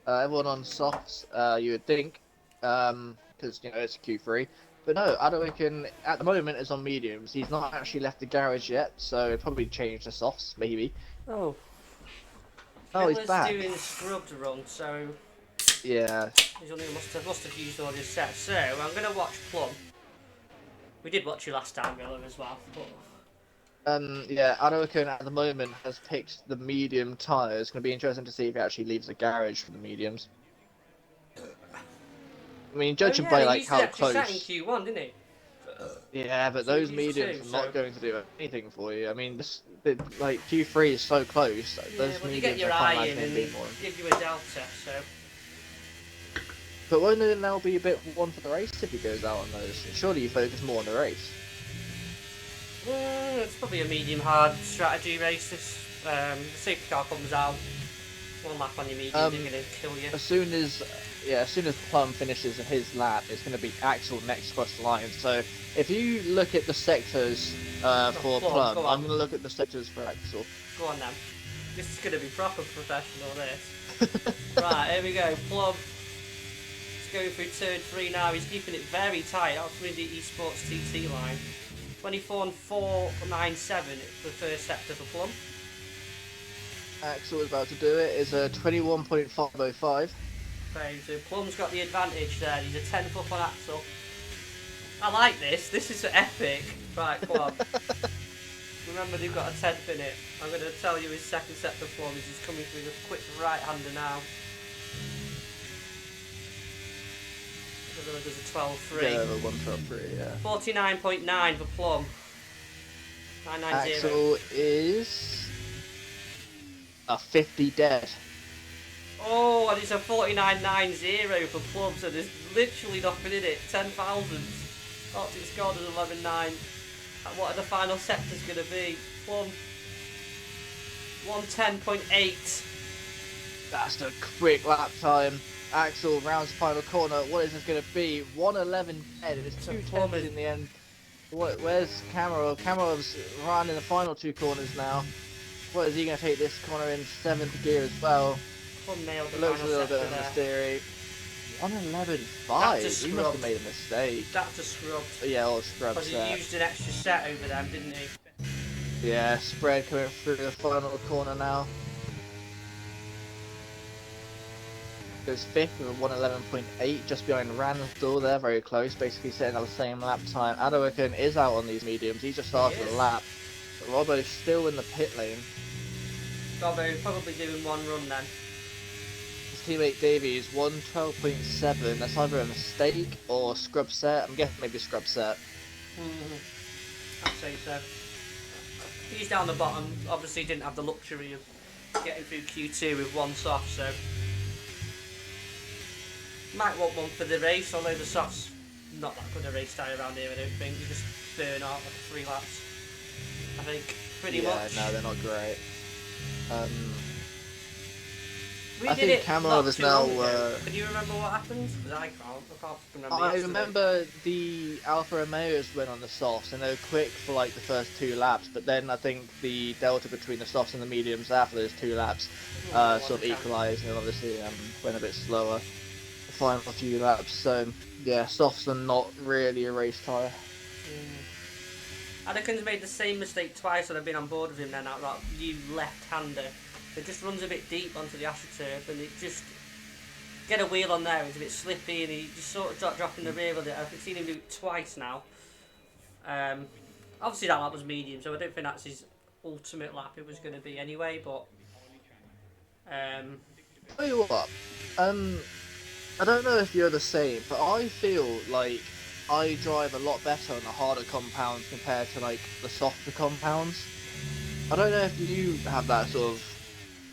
Everyone on softs, you would think, because it's Q3. But no, Adoikin at the moment is on mediums. He's not actually left the garage yet, so he'll probably change the softs, maybe. Oh. Oh, he's Villa's back. doing scrubbed run, so Yeah. he's only must have used all his sets. So I'm going to watch Plum. We did watch you last time, Villa, as well. But Yeah, Adoikin at the moment has picked the medium tyres. It's going to be interesting to see if he actually leaves the garage for the mediums. I mean, judging by he like used to how actually set in close. Q1, didn't he? Yeah, but So those he's used mediums to, are so not going to do anything for you. I mean, like Q3 is so close. yeah, Those well, you get mediums your I can't eye in imagine and being more. give you a delta. So But won't it now be a bit one for the race if he goes out on those? Surely you focus more on the race. it's probably a medium hard strategy race. This the safety car comes out. One lap on your medium, they're going to kill you. As soon as Plum finishes his lap, it's going to be Axel next across the line. So if you look at the sectors for Plum, I'm going to look at the sectors for Axel. Go on then. This is going to be proper professional, this. Right, here we go. Plum. He's going through turn 3 now. He's keeping it very tight. Out through the eSports TT line. 24 and 497 for the first sector for Plum. Axel is about to do it. Is a 21.505. Okay, so Plum's got the advantage there. He's a 10th up on Axel. I like this. This is epic. Right, come on. Remember, they've got a 10th in it. I'm going to tell you his second set performance. He's coming through the quick right-hander now. There's a 12.3. Yeah, the 112.3, yeah. 49.9 for Plum. 990. Axel is a 50 dead. Oh, and it's a 49.90 for Plum, so there's literally nothing in it. 10,000. Arctic scored as 11.9. What are the final sectors going to be? Plum. 110.8. That's the quick lap time. Axel rounds the final corner. What is this going to be? 111 dead. It's 210 in the end. Where's Kamarov? Kamarov's running in the final two corners now. What is he going to take this corner in 7th gear as well? Plum nailed the Looks a final little sector bit of a there. mystery. 111.5. That's a He must have scrub. made a mistake. That's a scrub. Yeah, all scrub Because he set. used an extra set over them, didn't he? Yeah, spread coming through the final corner now. Goes 5th with a 111.8, just behind Ransdell there, very close, basically setting up the same lap time. Adoikin is out on these mediums, he just started the lap. But Robbo's still in the pit lane. Gobbo probably doing one run then. His teammate Davies, 112.7, that's either a mistake or scrub set. I'm guessing maybe scrub set. I'd say so. He's down the bottom, obviously didn't have the luxury of getting through Q2 with one soft, so might want one for the race, although the soft's not that good a race tyre around here, I don't think. You just burn out like 3 laps, I think, pretty much. Yeah, no, they're not great. We I did think it Cameron not is too now. long ago. Can you remember what happened? Because I can't remember I yesterday. remember the Alfa Romeos went on the softs and they were quick for like the first 2 laps, but then I think the delta between the softs and the mediums after those 2 laps Oh, sort of equalised and obviously went a bit slower the final few laps. So yeah, softs are not really a race tyre. Anakin's made the same mistake twice and I've been on board with him then out that new left-hander. It just runs a bit deep onto the AstroTurf and it just get a wheel on there, it's a bit slippy and he just sort of dropping the rear with it. I've seen him do it twice now. Obviously that lap was medium, so I don't think that's his ultimate lap it was going to be anyway, but Tell you what, I don't know if you're the same, but I feel like I drive a lot better on the harder compounds compared to like the softer compounds. I don't know if you have that sort of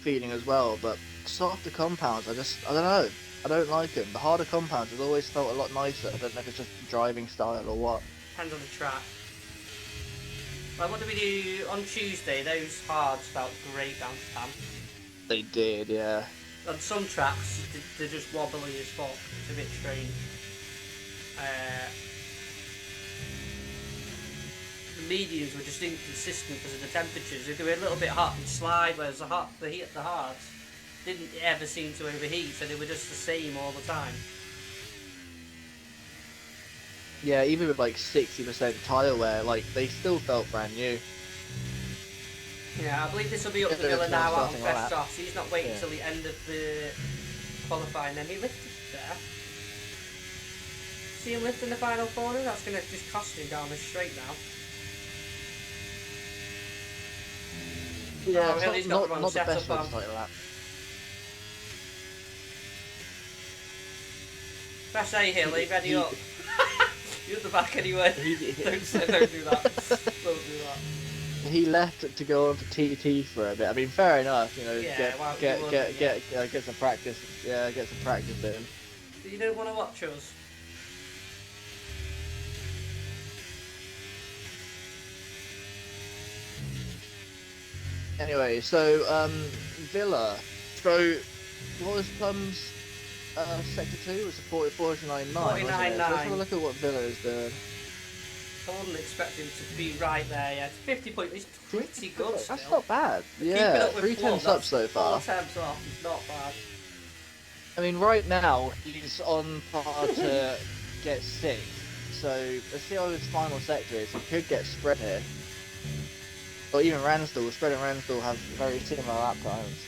feeling as well, but softer compounds, I don't know. I don't like them. The harder compounds has always felt a lot nicer. I don't know if it's just driving style or what. depends on the track. Like what did we do on Tuesday? Those hards felt great down to Tam. They did, yeah. On some tracks, they're just wobbly as fuck. It's a bit strange. The mediums were just inconsistent because of the temperatures. If they were a little bit hot, they'd slide, whereas the hards didn't ever seem to overheat, so they were just the same all the time. Yeah, even with like 60% tyre wear, like they still felt brand new. Yeah, I believe this will be up the Villa now out on best off, so he's not waiting till the end of the qualifying. Then he lifted there. See him lifting the final corner? That's going to just cost him down the straight now. Yeah, oh, it's not the best way to start that. Press A, Hilly, ready up. You're at the back anyway. Don't do that. Don't do that. He left to go on to TT for a bit. I mean, fair enough. You know, yeah, get some practice. Yeah, get some practice in. You don't want to watch us? Anyway, so Villa. So what was Plum's sector 2? Was it 49.9? 49.9. So let's have a look at what Villa is doing. I wasn't expecting to be right there yet. 50 points, it's pretty good still. That's not bad. Yeah, 3 tenths up so far. 4 tenths off, it's not bad. I mean, right now, he's on par to get 6th. So, let's see how his final sector is. He could get spread here. Or even Ransdell. Spread and Ransdell have very similar lap times.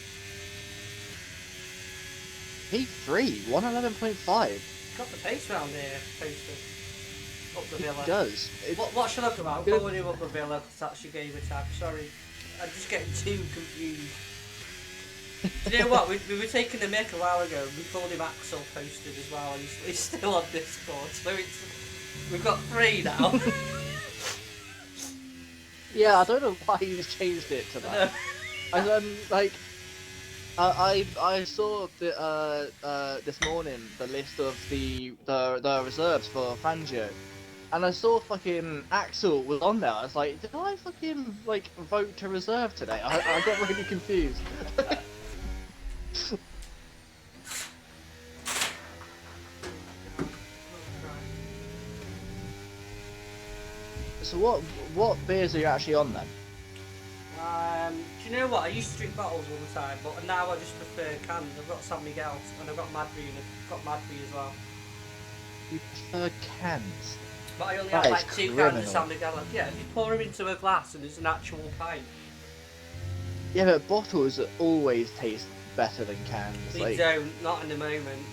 P3, 111.5. Got the pace round here, posted. Up the Villa. It does. What should I look about? Going up the Villa, because that's your game attack. Sorry. I'm just getting too confused. Do you know what? We were taking the mick a while ago. We called him Axel posted as well. He's still on Discord. So we've got 3 now. Yeah, I don't know why he's changed it to that. I saw this morning the list of the reserves for Fangio, and I saw fucking Axel was on there. I was like, did I fucking vote to reserve today? I got really confused. So what beers are you actually on then? Do you know what? I used to drink bottles all the time, but now I just prefer cans. I've got San Miguel and I've got Madbury and I've got Madbury as well. You prefer cans? But I only have like 2 cans of San Miguel. Yeah, if you pour them into a glass and it's an actual pint. Yeah, but bottles always taste better than cans. They don't, not in the moment.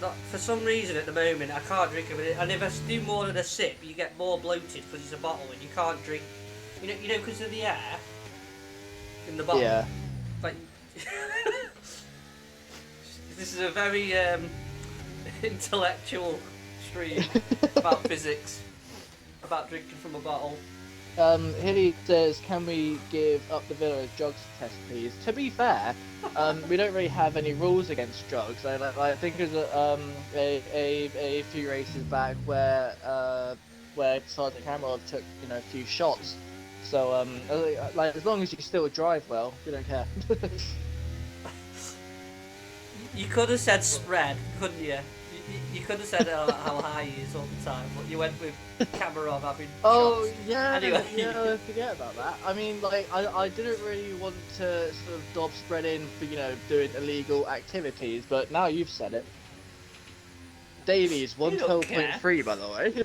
Not, for some reason at the moment I can't drink them, and if I do more than a sip you get more bloated because it's a bottle and you can't drink. You know, because of the air in the bottle. Yeah. Like, this is a very intellectual stream about physics, about drinking from a bottle. Hilly says, can we give up the Villa jugs test, please? To be fair, we don't really have any rules against drugs. I think there's a few races back where Sergeant Kamarov took a few shots. So as long as you still drive well, we don't care. You could have said spread, couldn't you? You could have said how high he is all the time, but you went with Cameron having Oh shots. yeah, Anyway. yeah. Forget about that. I mean, like, I didn't really want to sort of dob spread in for doing illegal activities, but now you've said it. Davies You don't care. 112.3, by the way.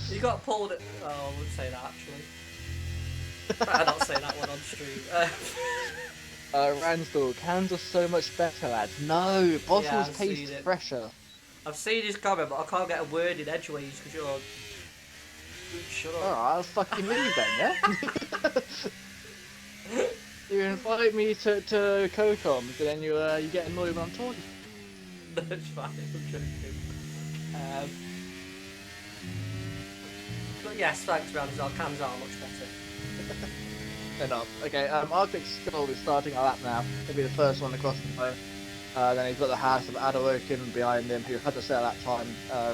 You got pulled. Oh, I wouldn't say that actually. Better not say that one on stream. Ransdell, cans are so much better, lads. No, bottles I've taste seen it. fresher. I've seen his comment, but I can't get a word in edgeways because you're. Shut up. Alright, I'll fucking leave then, yeah? You invite me to COCOMs, and then you get annoyed when I'm talking. That's fine, I'm joking. But yes, thanks, Ramsdale. Cans are much better. They're not. Okay, Arctic Skull is starting a lap now. He'll be the first one across the line. Then he's got the house of Adowoken behind him, who had to set a lap time.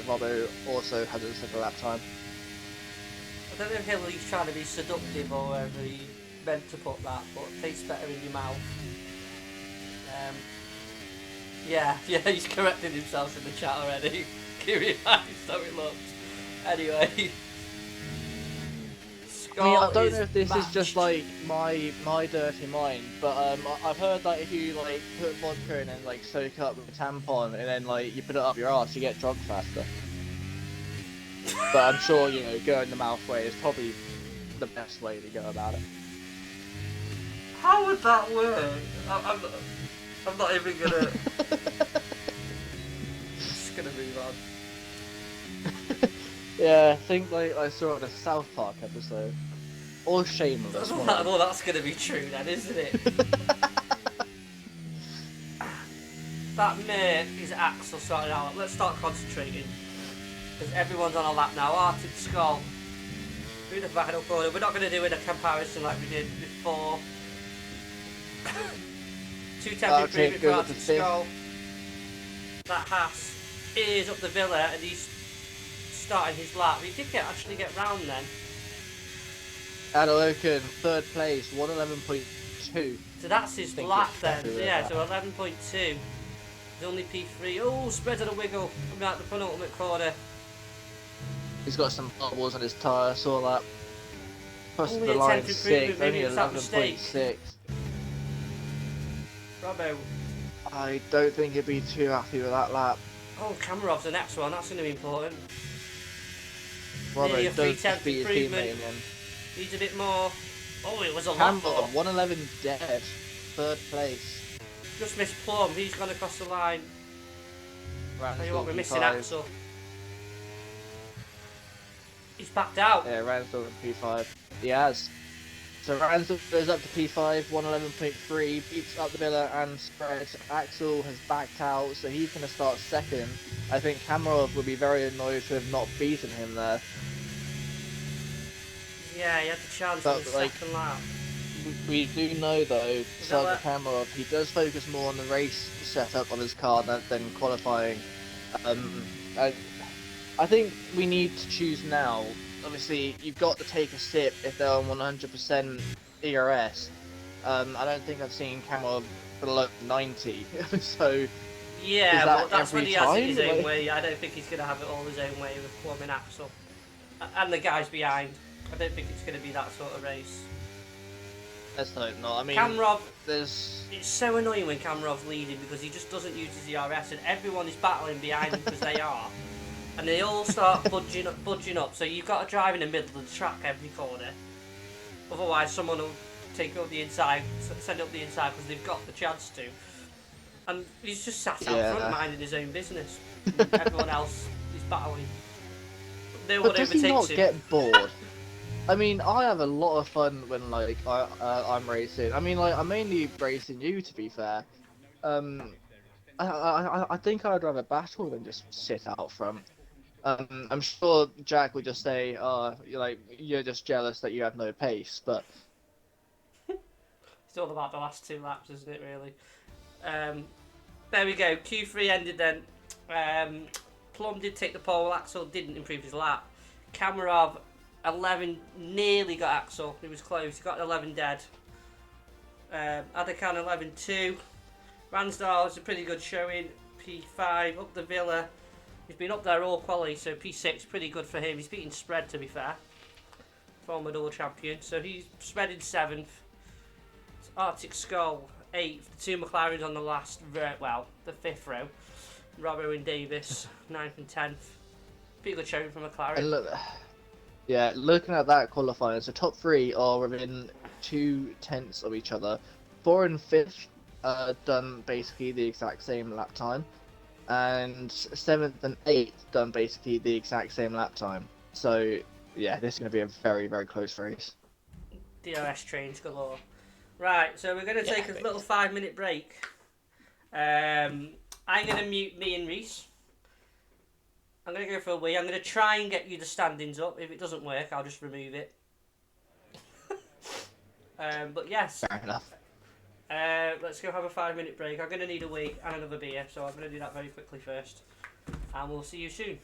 Robbo also had to set a lap time. I don't know if Hillary's trying to be seductive or whether he meant to put that, but it tastes better in your mouth. Yeah, he's corrected himself in the chat already. Curious how it looks. Anyway. I mean, I don't know if this matched. is just like my dirty mind, but I've heard that if you like put vodka in and like soak it up with a tampon and then like you put it up your arse, you get drunk faster. But I'm sure going the mouth way is probably the best way to go about it. How would that work? I'm not even gonna. Just gonna move on. Yeah, I think like I saw it in a South Park episode. Or Shameless. Well, that's gonna be true then, isn't it? That mate is Axel sorting out. Let's start concentrating. Because everyone's on a lap now. Arctic Skull. Through the final corner. We're not going to do a comparison like we did before. 210 improvement for Arctic Skull. That Haas is up the Villa and he's starting his lap. He did actually get round then. Adowoken, third place, 111.2. So that's his lap then. Yeah, so 11.2. He's only P3. Oh, spread of the wiggle. Coming out the penultimate corner. He's got some bubbles on his tyre, saw that. Plus Only the a line 10th 6, improvement, only maybe it's that mistake. 11.6. Robbo. I don't think he'd be too happy with that lap. Oh, Kamarov's the next one. That's going to be important. Robbo Nearly a does 3/10 beat his improvement. teammate again. Needs a bit more. Oh, it was a lot Campbell, more. 111 dead, third place. Just missed Plum. He's gone across the line. Tell you what, we're missing P5. Axel. He's backed out. Yeah, Ransdell in P5. He has. So Ransdell goes up to P5, 111.3, beats up the Villa and spreads. Axel has backed out, so he's going to start second. I think Kamarov would be very annoyed to have not beaten him there. Yeah, he had the chance But, in the like, second lap. We do know though, that besides Kamarov, he does focus more on the race setup of his car than qualifying. I think we need to choose now. Obviously, you've got to take a sip if they're on 100% ERS. I don't think I've seen Kamarov below 90, so... Yeah, but that's when he has it his own Like- way. I don't think he's going to have it all his own way with Plum and Axel. And the guys behind. I don't think it's going to be that sort of race. Let's hope not. I mean, Kamarov, there's... it's so annoying when Kamarov's leading because he just doesn't use his ERS and everyone is battling behind him because they are. And they all start budging up. So you've got to drive in the middle of the track every corner. Otherwise, someone will take up the inside, send up the inside because they've got the chance to. And he's just sat out front minding his own business. Everyone else is battling. No one But does he overtakes not him. get bored? I mean, I have a lot of fun when like I'm racing. I mean, like I'm mainly racing you, to be fair. I think I'd rather battle than just sit out front. I'm sure Jack would just say, you're just jealous that you have no pace." But It's all about the last two laps, isn't it, really? There we go. Q3 ended then. Plum did take the pole. Axel didn't improve his lap. Kamarov, 11, nearly got Axel. He was close. He got 11 dead. Adakan, 11-2. Ransdale is a pretty good showing. P5 up the Villa. He's been up there all quality, so P6 pretty good for him. He's beaten Spread, to be fair. Former double champion. So he's Spread in 7th. Arctic Skull 8th. The two McLarens on the last row, the 5th row. Robbo and Davis 9th and 10th. Pretty good showing from McLaren. And look, yeah, looking at that qualifier, so top 3 are within 2/10 of each other. 4 and 5th done basically the exact same lap time, and 7th and 8th done basically the exact same lap time. So yeah, this is going to be a very, very close race. DRS trains galore. Right, so we're going to take a little 5-minute break. I'm going to mute me and Reese. I'm going to go for a wee. I'm going to try and get you the standings up. If it doesn't work, I'll just remove it. But yes. Fair enough. Let's go have a 5-minute break. I'm going to need a wee and another beer, so I'm going to do that very quickly first. And we'll see you soon.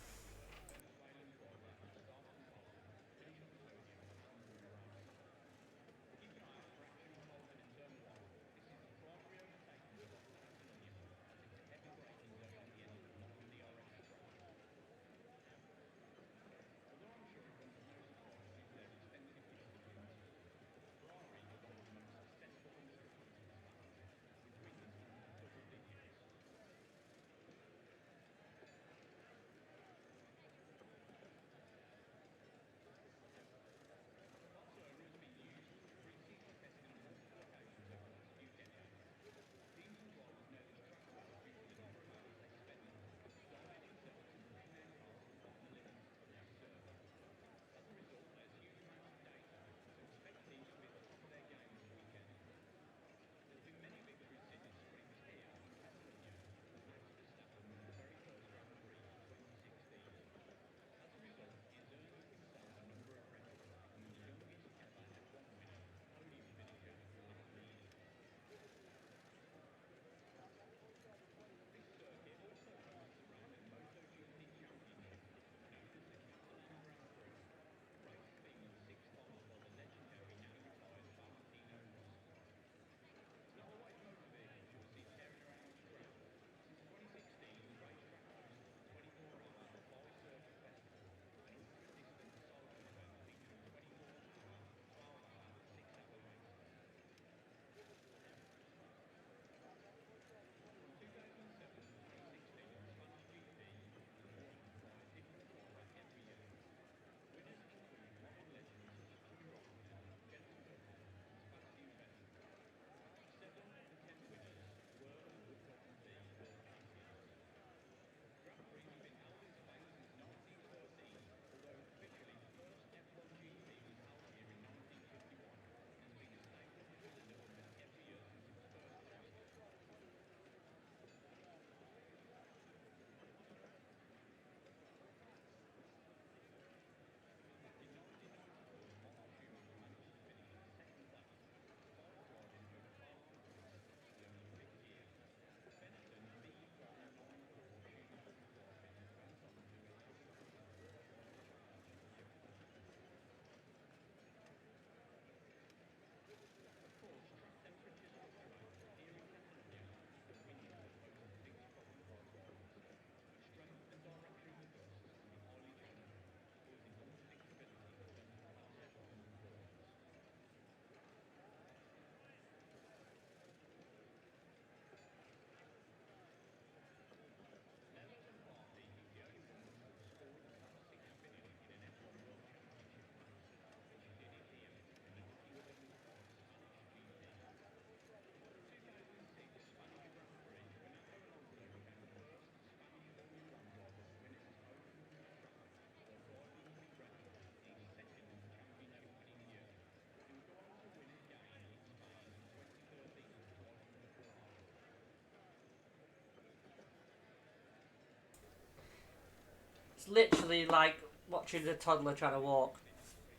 It's literally like watching a toddler trying to walk.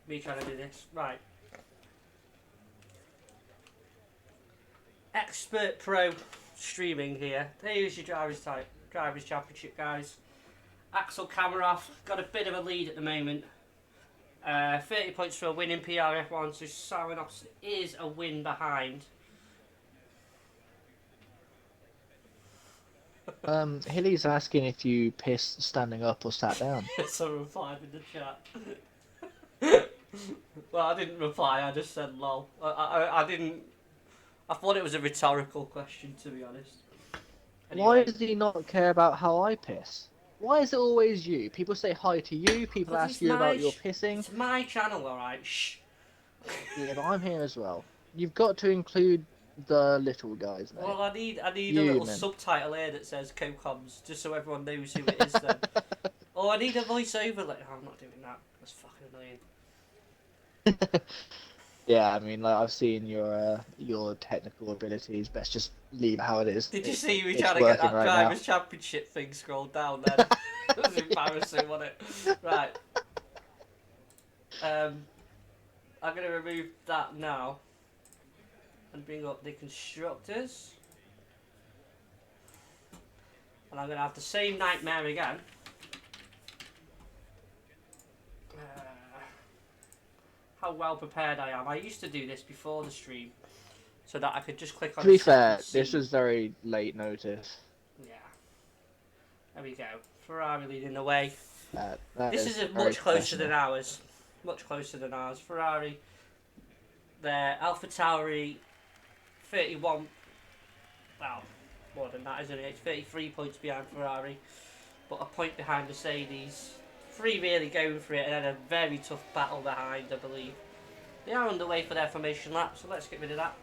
Me trying to do this. Right. Expert Pro streaming here. Here's your drivers championship, guys. Axel Kamarov got a bit of a lead at the moment. 30 points for a win in PRF1, so Sawinos is a win behind. Hilly's asking if you piss standing up or sat down. Someone replied in the chat. Well, I didn't reply. I just said lol. I didn't. I thought it was a rhetorical question, to be honest. Why Anyway, does he not care about how I piss? Why is it always you? People say hi to you, people because ask you about your pissing. it's my channel, all right. Shh. Yeah, but I'm here as well. You've got to include the little guys, mate. Well, I need a little Human. subtitle here that says "co-coms" just so everyone knows who it is. Then, oh, I need a voiceover. Like, oh, I'm not doing that. That's fucking annoying. Yeah, I mean, like I've seen your technical abilities. Best just leave it how it is. Did you see me It's trying to get working that right now. drivers' championship thing scrolled down? Then it was embarrassing, wasn't it? Right. I'm gonna remove that now and bring up the constructors, and I'm gonna have the same nightmare again. How well prepared I am. I used to do this before the stream so that I could just click To on a be separate fair, this scene. was very late notice. Yeah. There we go. Ferrari leading the way. That This is is very much closer than professional. ours. Much closer than ours. Ferrari there. Alpha Tauri 31. Well, more than that, isn't it? It's 33 points behind Ferrari, but a point behind Mercedes. Three really going for it, and then a very tough battle behind, I believe. They are underway for their formation lap, so let's get rid of that.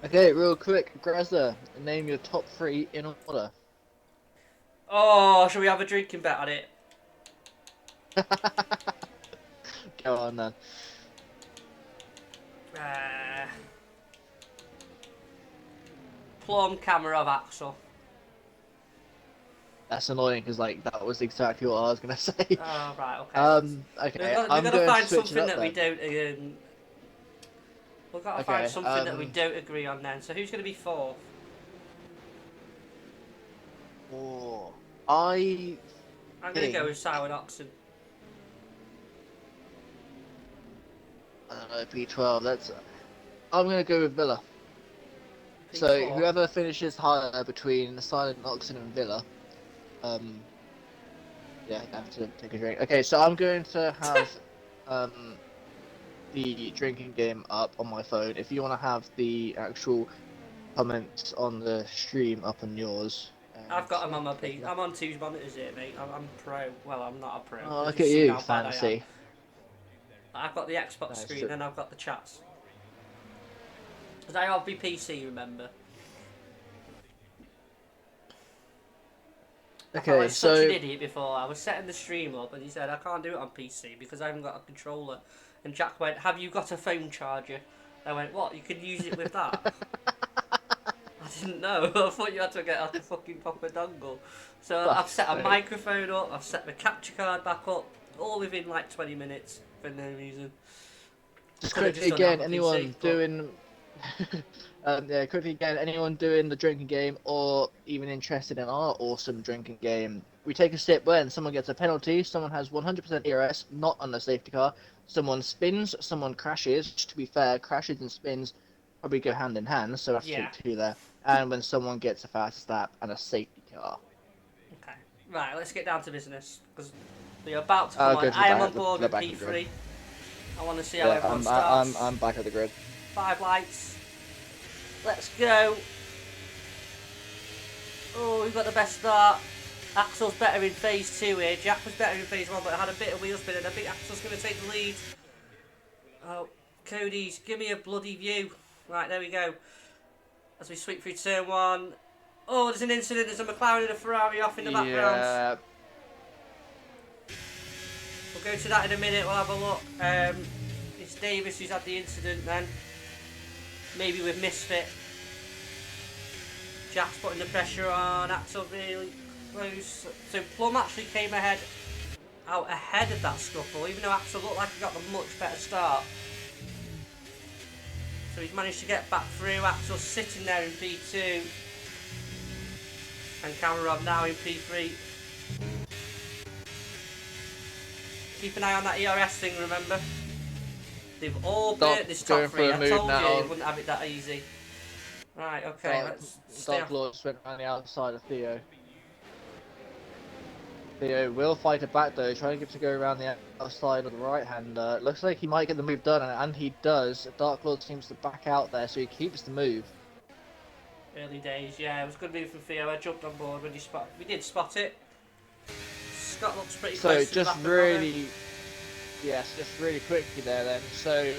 Okay, real quick, Grezza, name your top three in order. Oh, shall we have a drinking bet on it? Go on then. Uh, Plum, Kamarov, Axel. That's annoying because like that was exactly what I was gonna say. Oh, right, okay. Okay, We've I'm got to going to find switch it something up that we then. don't. We've got to find Okay, something that we don't agree on then. So who's going to be fourth? oh, I I'm going to go with think Sour Oxen. I don't know P12. I'm gonna go with Villa. So P4. whoever finishes higher between Silent Oxen and Villa, um, yeah, I have to take a drink. Okay, so I'm going to have um the drinking game up on my phone. If you want to have the actual comments on the stream up on yours, I've and got them yeah, on my go for P. that. I'm on two monitors here, mate. I'm pro. Well, I'm not a pro, Oh, but look you've at seen you, how bad I am. fancy. I've got the Xbox Nice. screen and I've got the chats. Because I have my PC, remember? I felt Okay, like such an so idiot before. I was setting the stream up and he said, I can't do it on PC because I haven't got a controller. And Jack went, have you got a phone charger? I went, what? You could use it with that? I didn't know. I thought you had to get like a fucking proper dongle. So I've fuck's set a sake. microphone up, I've set my capture card back up, all within like 20 minutes for no reason. I Just could have quickly just done it on again, my PC, anyone but doing yeah, quickly again, anyone doing the drinking game or even interested in our awesome drinking game, we take a sip when someone gets a penalty, someone has 100% ERS, not on the safety car, someone spins, someone crashes. To be fair, crashes and spins probably go hand in hand, so I have to take yeah. two there. And when someone gets a fast lap and a safety car. Okay. Right, let's get down to business because we're about to come I'll on. go I am on to board the with back of the grid. P3. I want to see how Yeah, everyone starts. I'm back at the grid. 5 lights. Let's go. Oh, we've got the best start. Axel's better in phase 2 here. Jack was better in phase 1, but had a bit of wheel spin, and I think Axel's going to take the lead. Oh, Cody's, give me a bloody view. Right, there we go. As we sweep through turn 1. Oh, there's an incident. There's a McLaren and a Ferrari off in the background. Yeah, We'll go to that in a minute. We'll have a look. It's Davis who's had the incident then. Maybe with Misfit. Jack's putting the pressure on. Axel really close. So Plum actually came ahead of that scuffle, even though Axel looked like he got the much better start. So he's managed to get back through. Axel's sitting there in P2. And Kamarov now in P3. Keep an eye on that ERS thing, remember? They've all burnt this top going for three. a I move told you now. it wouldn't have it that easy. Right, okay, let's stay Dark off. Lord just went around the outside of Theo. Theo will fight it back though, trying to get to go around the outside of the right hander. Looks like he might get the move done, and he does. Dark Lord seems to back out there, so he keeps the move. Early days, yeah, it was a good move from Theo. I jumped on board when he spot. We did spot it. Scott looks pretty So close to the just back of Robbo. really, yes, just really quickly there then. So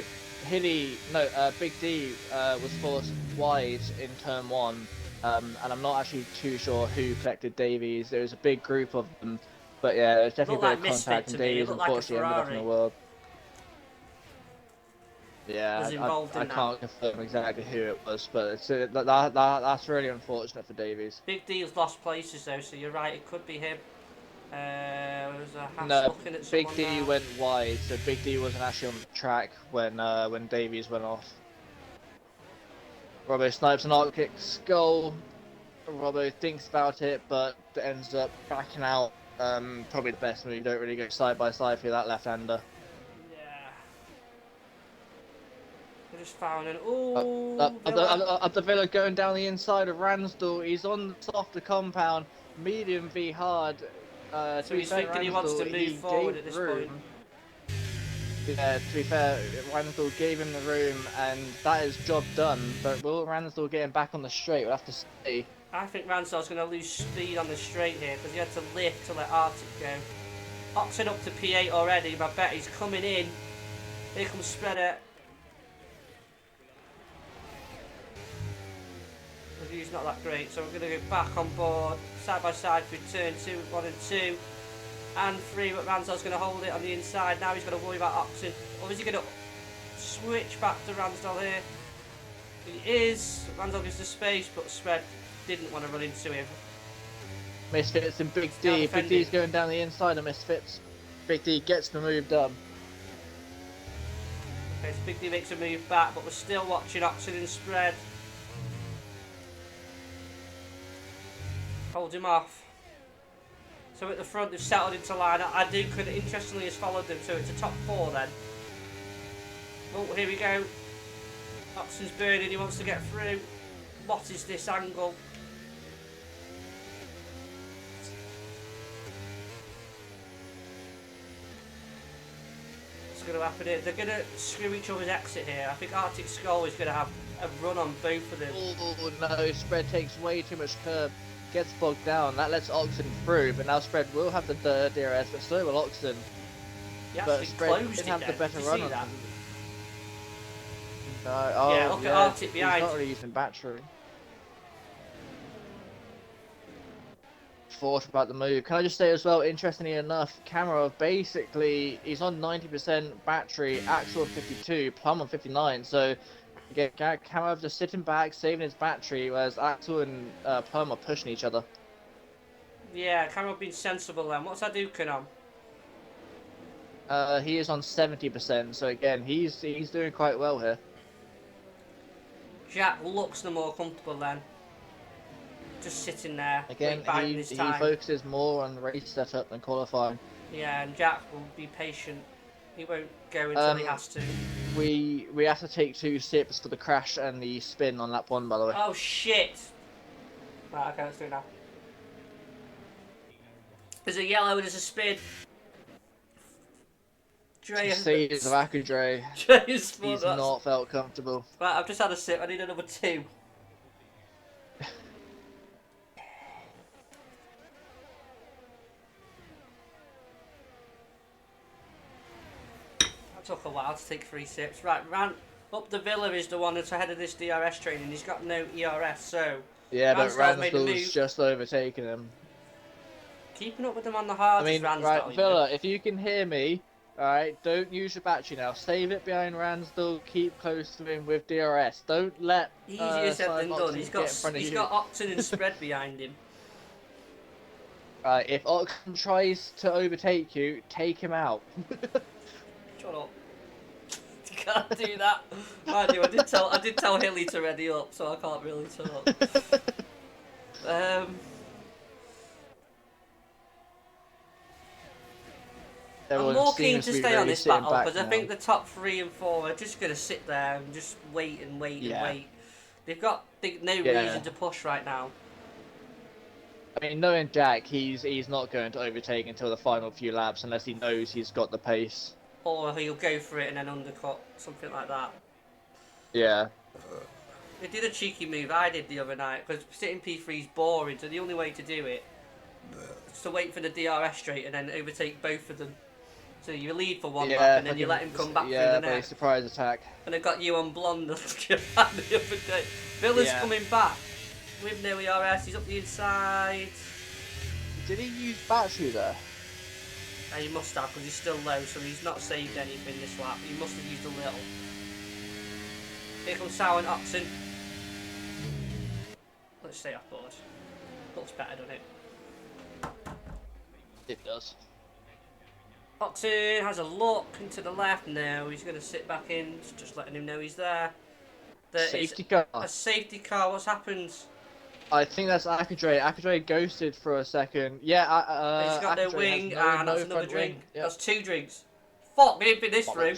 Big D was forced wide in turn one, and I'm not actually too sure who collected Davies. There was a big group of them, but yeah, there's definitely Looked a bit like of Misfit contact, to and me. It Davies looked like a unfortunately ended up in the Ferrari world. was Yeah, involved I in that. can't confirm exactly who it was, but that's really unfortunate for Davies. Big D's lost places though, so you're right. It could be him. There's a Haas No, looking at Big someone D now. went wide, so Big D wasn't actually on the track when Davies went off. Robbo snipes an arc kick skull. Robbo thinks about it, but ends up backing out. Probably the best move. You don't really go side by side for that left-hander. Yeah. I just found an. Up, Ooh, Villa. up the Villa going down the inside of Ransdell. He's on the softer compound. Medium v hard. To So be he's fair, thinking he wants to Ransdell, move he forward gave at this point. room. Yeah, to be fair, Ransdell gave him the room, and that is job done. But will Ransdell get him back on the straight? We'll have to see. I think Ransdell's going to lose speed on the straight here because he had to lift to let Arctic go. Oxen up to P8 already, but I bet he's coming in. Here comes Spreader. The view's not that great, so we're going to go back on board, side by side through turn 2, 1 and 2. And 3, but Ransdell's going to hold it on the inside. Now he's going to worry about Oxen. Or is he going to switch back to Ransdell here? He is. Ransdell gives the space, but Spread didn't want to run into him. Misfits and Big D. Big D's going down the inside of Misfits. Big D gets the move done. Okay, so Big D makes a move back, but we're still watching Oxen and Spread. Hold him off. So at the front they've settled into line. Aduka, interestingly, has followed them, so it's a top 4 then. Oh, here we go. Oxen's burning, he wants to get through. What is this angle? What's going to happen here? They're going to screw each other's exit here. I think Arctic Skull is going to have a run on both of them. Oh no, Spread takes way too much curb. Gets bogged down. That lets Oxen through, but now Spread will have the DRS, but so will Oxen. He But actually Spread closed did it have then. the better Did you run see on that? him. No, Yeah, look at Arctic behind. He's not really using battery. Thought about the move. Can I just say as well, interestingly enough, Kamarov basically he's on 90% battery, Axel on 52, Plum on 59. So again, Kamarov just sitting back, saving his battery, whereas Axel and Plum are pushing each other. Yeah, Cameron being sensible then. What's Aduka on? He is on 70%. So again, he's doing quite well here. Jack looks the more comfortable then. Just sitting there, Again, biding his he time. focuses more on race setup than qualifying. Yeah, and Jack will be patient. He won't go until he has to. We have to take 2 sips for the crash and the spin on lap 1, by the way. Oh shit! Right, okay, let's do it now. There's a yellow and there's a spin. Dre has Seas of Akudre. He's Not felt comfortable. Right, I've just had a sip. I need another 2. That took a while to take 3 sips. Right, up the Villa is the one that's ahead of this DRS training. He's got no ERS, so Yeah, but made a move. Ransdell's just overtaken him. Keeping up with them on the hard. I mean, right, Villa, if you can hear me, alright, don't use your battery now. Save it behind Ransdell, keep close to him with DRS. Don't let easier said than done. He's got Octon and Spread behind him. Right, if Oxen tries to overtake you, take him out. Shut up. You can't do that. Mind you, I did tell Hilly to ready up, so I can't really talk. I'm more keen to stay on this battle because I think the top 3 and 4 are just going to sit there and just wait and wait and wait. They've got no reason to push right now. I mean, knowing Jack, he's not going to overtake until the final few laps unless he knows he's got the pace. Or he'll go for it and then undercut, something like that. Yeah. They did a cheeky move I did the other night, because sitting P3 is boring, so the only way to do it is to wait for the DRS straight and then overtake both of them. So you lead for one lap and then you let him come back through the net. Yeah, surprise attack. And I got you on blonde the other day. Villa's coming back with no ERS, he's up the inside. Did he use battery there? He must have, because he's still low, so he's not saved anything this lap. He must have used a little. Here comes Sow and Oxen. Let's stay off board. Looks better, doesn't it? It does. Oxen has a look into the left now. He's going to sit back in, just letting him know he's there. There Safety is car. a safety car. What's happened? I think that's Akadre. Akadre ghosted for a second. Yeah, He's got no wing, and that's another drink. Yep. That's 2 drinks. Fuck, we didn't fit this through.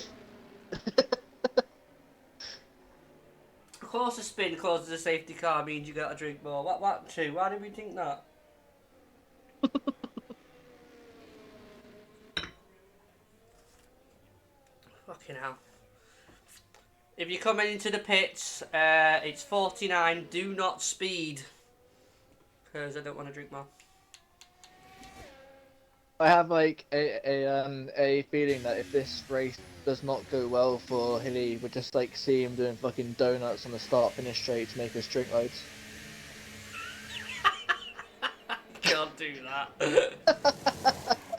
Of course a spin causes a safety car means you got to drink more. What, 2? Why did we think that? Fucking hell. If you're coming into the pits, it's 49. Do not speed. Because I don't want to drink more. I have like a feeling that if this race does not go well for Hilly, we'll just like see him doing fucking donuts on the start finish straight to make us drink loads. Can't do that.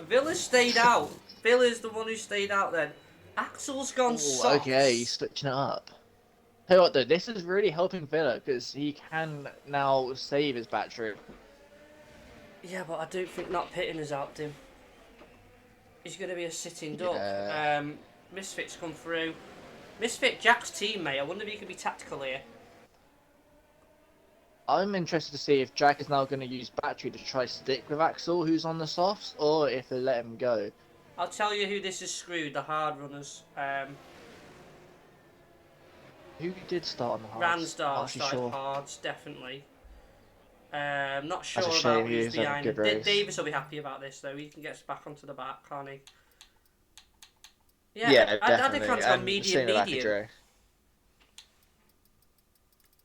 Villa's stayed out. Villa's the one who stayed out then. Axel's gone soft. Okay, he's switching it up. Tell you what though, this is really helping Villa because he can now save his battery. Yeah, but I don't think not pitting has helped him. He's going to be a sitting duck. Yeah. Misfit's come through. Misfit, Jack's teammate. I wonder if he could be tactical here. I'm interested to see if Jack is now going to use battery to try stick with Axel, who's on the softs, or if they let him go. I'll tell you who this has screwed, the hard runners. Who did start on the hards? Ransdale started hards, definitely. Not sure That's a about shame, he who's was having a behind. good race. Davis will be happy about this though. He can get us back onto the back, can't he? Yeah, definitely. Adekant's gone medium.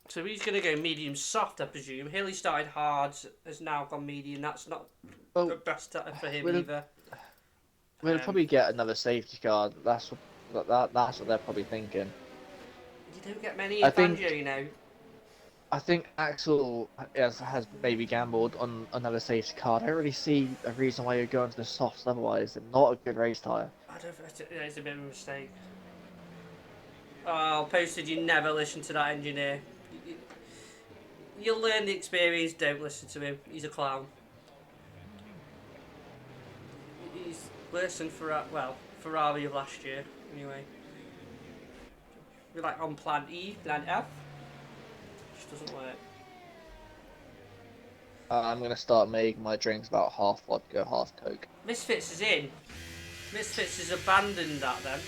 So he's going to go medium soft, I presume. Hilly started hard, has now gone medium. That's not the best for him either. We'll probably get another safety car. That's what they're probably thinking. You don't get many in Fangio, you know. I think Axel has maybe gambled on another safety car. I don't really see a reason why you're going to the softs otherwise. They're not a good race tyre. I don't think it's a bit of a mistake. Oh, Posted, you never listen to that engineer. You'll learn the experience, don't listen to him. He's a clown. He's worse than Ferrari of last year, anyway. We're like on plan E, plan F. Which doesn't work. I'm going to start making my drinks about half vodka, half Coke. Misfits is in. Misfits has abandoned that then.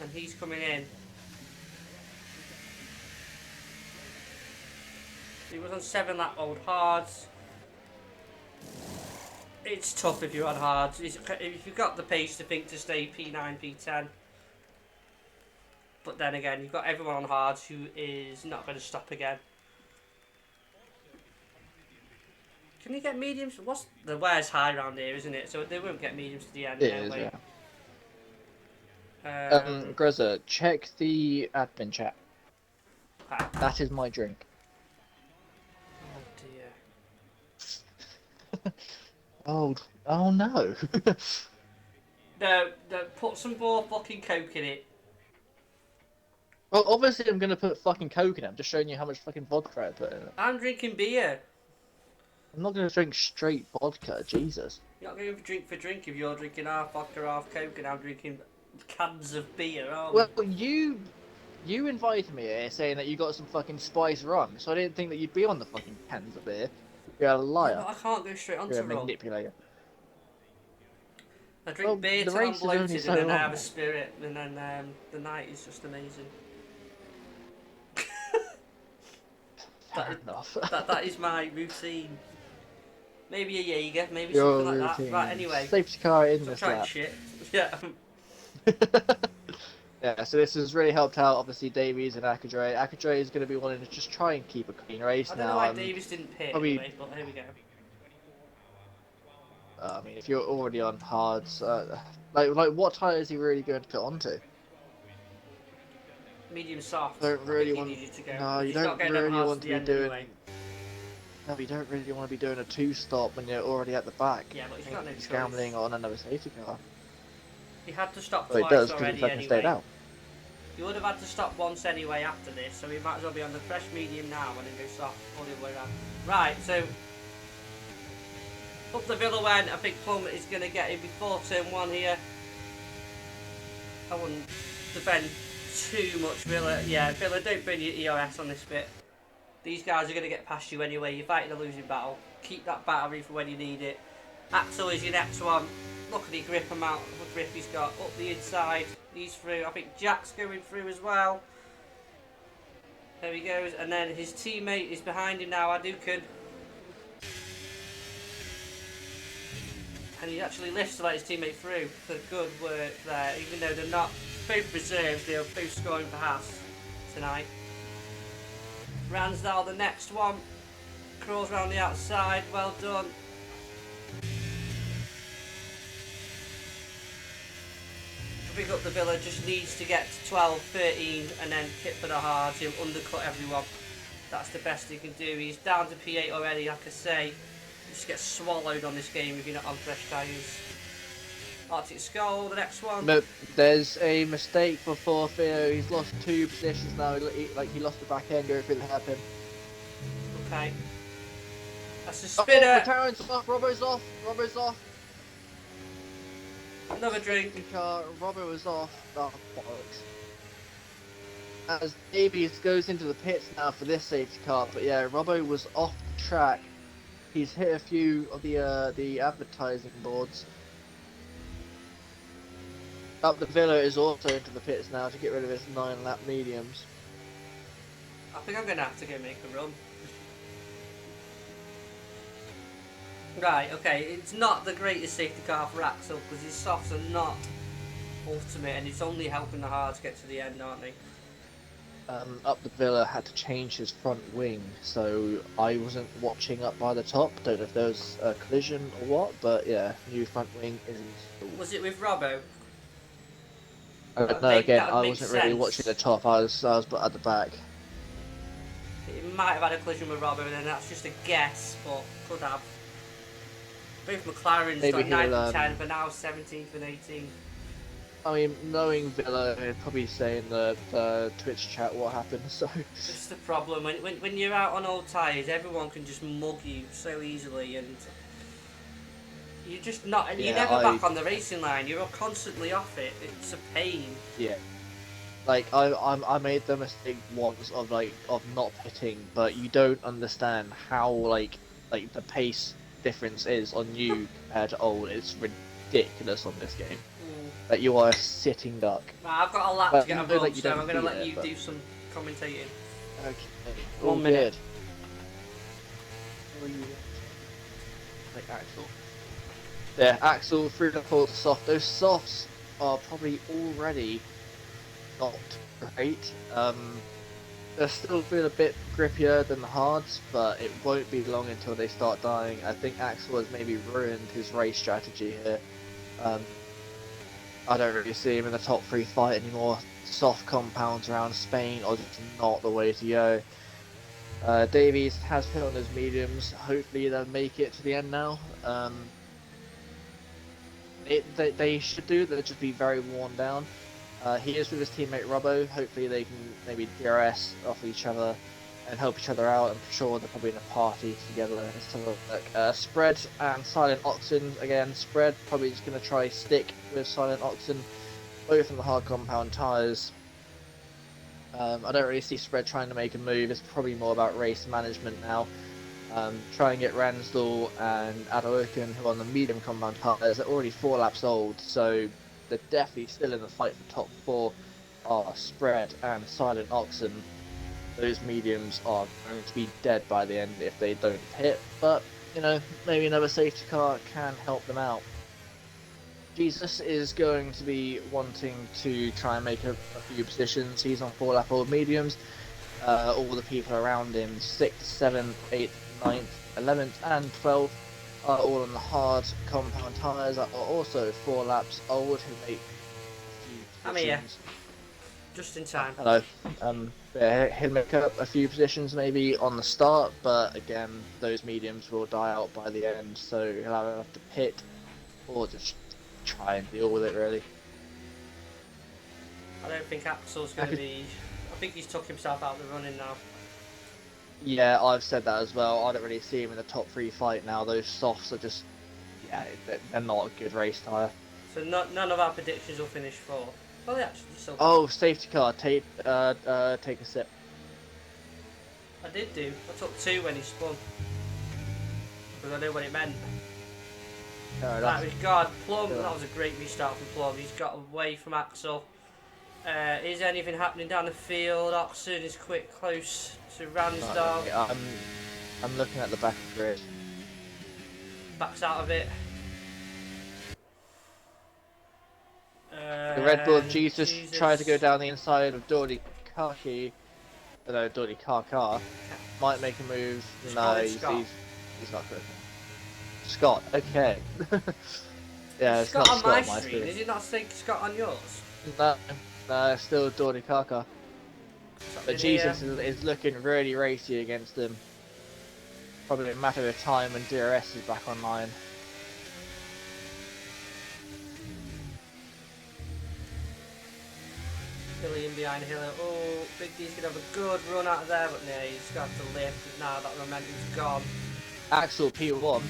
And he's coming in. He was on 7 lap old hards. It's tough if you're on hards. If you've got the pace to think to stay P9, P10. But then again, you've got everyone on hards who is not going to stop again. Can you get mediums? The wear's high around here, isn't it? So they won't get mediums to the end. It is, yeah. Grezza, check the admin chat. Okay. That is my drink. Oh dear. Oh no. No, put some more fucking Coke in it. Well, obviously I'm going to put fucking Coke in it. I'm just showing you how much fucking vodka I put in it. I'm drinking beer. I'm not going to drink straight vodka, Jesus. You're not going drink for drink if you're drinking half vodka, half Coke, and I'm drinking cans of beer, aren't we? Well, you invited me here saying that you got some fucking spice rum, so I didn't think that you'd be on the fucking cans of beer. You're a liar. Yeah, but I can't go straight onto You're a rum. manipulator. I drink beer till I'm bloated and then I have a spirit, and then the night is just amazing. Fair enough. that is my routine. Maybe a Jaeger, maybe Your something like that. Right, routine. anyway. Safety car in Stop this trying lap. shit. Yeah. Yeah, so this has really helped out, obviously, Davies and Akadre. Akadre is going to be wanting to just try and keep a clean race I don't know now. why Davis didn't pit Probably, anyway, but here we go. I mean, if you're already on hards, like what tyre is he really going to put onto? Medium soft, Don't I think really he want. needed to go. No, Because you he's not don't getting them really hard to want to the be end anyway. doing. No, you don't really want to be doing a two-stop when you're already at the back. Yeah, but he's got no choice. Gambling on another safety car. He had to stop Well, it twice does because he already fucking stayed anyway. out. He would have had to stop once anyway after this, so he might as well be on the fresh medium now and then go soft all the way around. Right, so up the Villa went. I think Plum is going to get him before turn 1 here. I wouldn't defend too much Villa. Yeah, Villa, don't burn your ERS on this bit. These guys are going to get past you anyway. You're fighting a losing battle. Keep that battery for when you need it. Axel is your next one. Look at the grip amount of grip he's got. Up the inside. He's through. I think Jack's going through as well. There he goes. And then his teammate is behind him now, Adukan. And he actually lifts to let his teammate through. For good work there. Even though they're not both reserves, they are both scoring for Haas tonight. Ransdale, the next one. Crawls around the outside. Well done. Big up the Villa, just needs to get to 12, 13 and then hit for the hards. He'll undercut everyone. That's the best he can do. He's down to P8 already, like I say. Just get swallowed on this game if you're not on fresh tyres. Arctic Skull, the next one. No, there's a mistake for Forfeo. He's lost 2 positions now. He lost the back end going through the hairpin. Okay. That's a spinner. McLaren's off. Robbo's off. Robbo's off. Another drink. Car. Robbo was off. Oh, bollocks. As Davies goes into the pits now for this safety car, but yeah, Robbo was off the track. He's hit a few of the advertising boards. Up the Villa is also into the pits now to get rid of his 9-lap mediums. I think I'm going to have to go make a run. Right, okay, it's not the greatest safety car for Axel because his softs are not ultimate and it's only helping the hards get to the end, aren't they? Up the Villa had to change his front wing, so I wasn't watching up by the top. Don't know if there was a collision or what, but yeah, new front wing is installed. Was it with Robbo? No, again, I wasn't really watching the top. I was at the back. It might have had a collision with Robbo, and then that's just a guess, but could have. Both McLaren's Maybe got 9th he'll, and 10th, but now 17th and 18th. I mean, knowing Villa, he'd probably say in the Twitch chat what happened. So It's the problem when you're out on old tyres, everyone can just mug you so easily, and you're just not. And you're never back on the racing line. You're constantly off it. It's a pain. Yeah. Like I made the mistake once of not pitting, but you don't understand how like the pace difference is on you compared to old. It's ridiculous on this game. That you are a sitting duck. Right, I've got a lap to get a run, so I'm going to let you do some commentating. Okay. 1 minute. Like Axel. Yeah, Axel through the full soft. Those softs are probably already not great. They'll still feel a bit grippier than the hards, but it won't be long until they start dying. I think Axel has maybe ruined his race strategy here. I don't really see him in the top 3 fight anymore. Soft compounds around Spain are just not the way to go. Davies has put on his mediums. Hopefully they'll make it to the end now. They should do. They'll just be very worn down. He is with his teammate Robbo. Hopefully they can maybe DRS off each other and help each other out. I'm sure they're probably in a party together. Let's have a look. Spread and Silent Oxen. Again, Spread probably just going to try stick with Silent Oxen, both on the hard compound tyres. I don't really see Spread trying to make a move. It's probably more about race management now. Try and get Ransdell and Adolkin, who are on the medium compound tyres. They're already 4 laps old, so they're definitely still in the fight for top 4 are Spread and Silent Oxen. those mediums are going to be dead by the end if they don't hit. But, you know, maybe another safety car can help them out. Jesus is going to be wanting to try and make a few positions. He's on 4-lap old mediums. All the people around him, 6th, 7th, 8th, 9th, 11th, and 12th, are all on the hard compound tyres that are also 4 laps old, who make a few I'm here. positions. Just in time. Hello. Yeah, he'll make up a few positions maybe on the start, but again, those mediums will die out by the end, so he'll either have to pit or just try and deal with it, really. I don't think Axel's going to be... I think he's took himself out of the running now. Yeah, I've said that as well. I don't really see him in the top 3 fight now. Those softs are just... yeah, they're not a good race tyre. So none of our predictions will finish 4th. Well, they actually still... Oh, safety car, take a sip. I did do. I took 2 when he spun. Because I knew what it meant. Right, we've got Plum. That was a great restart from Plum. He's got away from Axel. Is anything happening down the field? Oxen is quick, close to Ransdale. I'm looking at the back of the grid. Backs out of it. The Red Bull of Jesus tried to go down the inside of Dodi Kaki. No, Dodi Kaka. Might make a move. No, he's not good. Scott, okay. Yeah, it's Scott not on Scott my screen. Is it not saying Scott on yours? No, still Dodi Kaka. But Jesus is looking really racy against him. Probably a matter of time when DRS is back online. Hilly in behind Hilly. Oh, Big D's going to have a good run out of there, but no, he's got to lift. Now that momentum's gone. Axel P1.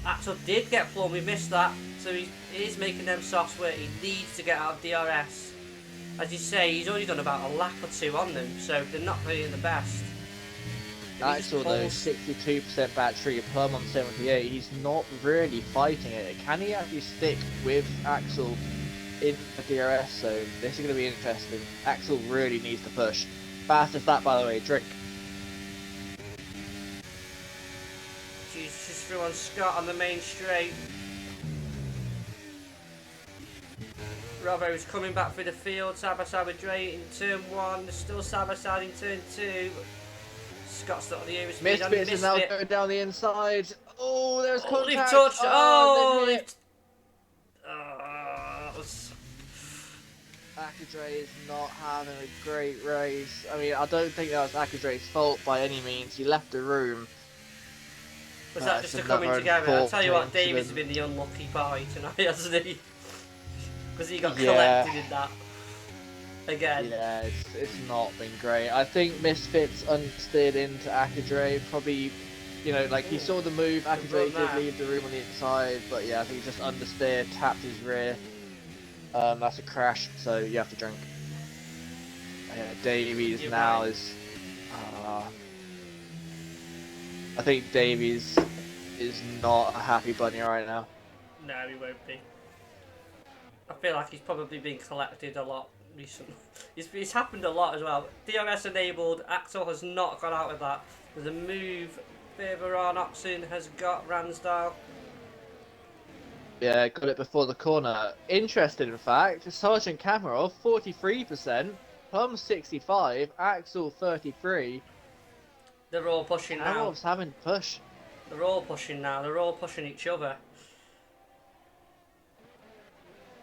Axel did get Plum, we missed that. So he is making them softs where he needs to get out of DRS. As you say, he's only done about a lap or 2 on them, so they're not really the best. Axel though, 62% battery, Plum on 78, he's not really fighting it. Can he actually stick with Axel in the DRS? So this is going to be interesting. Axel really needs to push. Fastest lap, by the way, drink. Jesus is through on Scott on the main straight. Robbo's coming back through the field, side by side with Dre in turn 1, still side by side in turn 2. Scott's not on the overspeed. Misfits is now going down the inside. Oh, there's contact. They've touched. Akadre is not having a great race. I mean, I don't think that was Akadre's fault by any means. He left the room. Was that just a coming together? I'll tell you what, David's been the unlucky party tonight, hasn't he? Because he got collected in that. Again. Yeah, it's not been great. I think Misfits understeered into Akadre. Probably, you know, like he saw the move. Akadre did leave the room on the inside, but yeah, I think he just understeered, tapped his rear. That's a crash, so you have to drink. Yeah, Davies now is. I think Davies is not a happy bunny right now. No, he won't be. I feel like he's probably been collected a lot recently. It's happened a lot as well. DRS enabled, Axel has not got out of that. There's a move further on, Oxen has got Ransdale. Yeah, got it before the corner. Interesting, in fact, Sergeant Kamarov 43%, Plum 65, Axel 33. They're all pushing now. Kamarov's having to push. They're all pushing now. They're all pushing each other.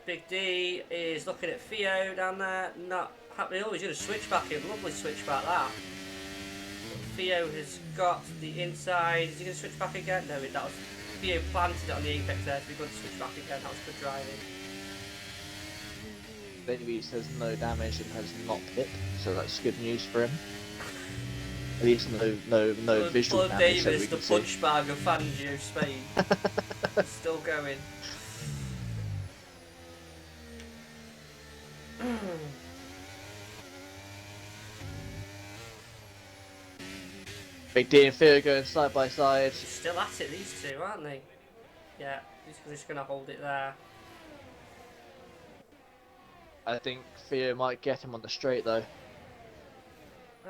Big D is looking at Theo down there. Not happy. Oh, he's going to switch back in. Lovely switch back that. Theo has got the inside. Is he going to switch back again? No, that was Theo planted it on the apex there, so he's going to switch back again. That was good driving. Davies has no damage and has not hit, so that's good news for him. At least no visual damage. Davis, the punch bag of Fangio Spain. Still going. Big D and Theo going side by side. Still at it, these two, aren't they? Yeah, he's just going to hold it there. I think Theo might get him on the straight though.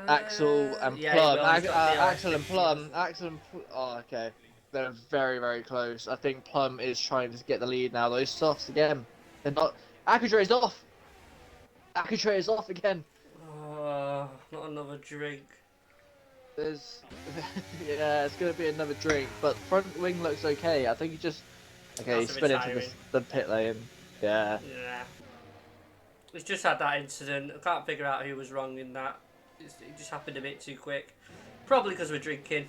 Axel and Yeah, he Plum. will. He's got DRS Axel and 50. Plum. Oh, okay. They're very, very close. I think Plum is trying to get the lead now. Those softs again. They're not. Accutrade's off. Accutrade is off again. Not another drink. There's. Yeah, it's gonna be another drink, but front wing looks okay. I think he just. Okay, he That's a spin into retiring. the pit lane. Yeah. Yeah. He's just had that incident. I can't figure out who was wrong in that. It just happened a bit too quick. Probably because we're drinking.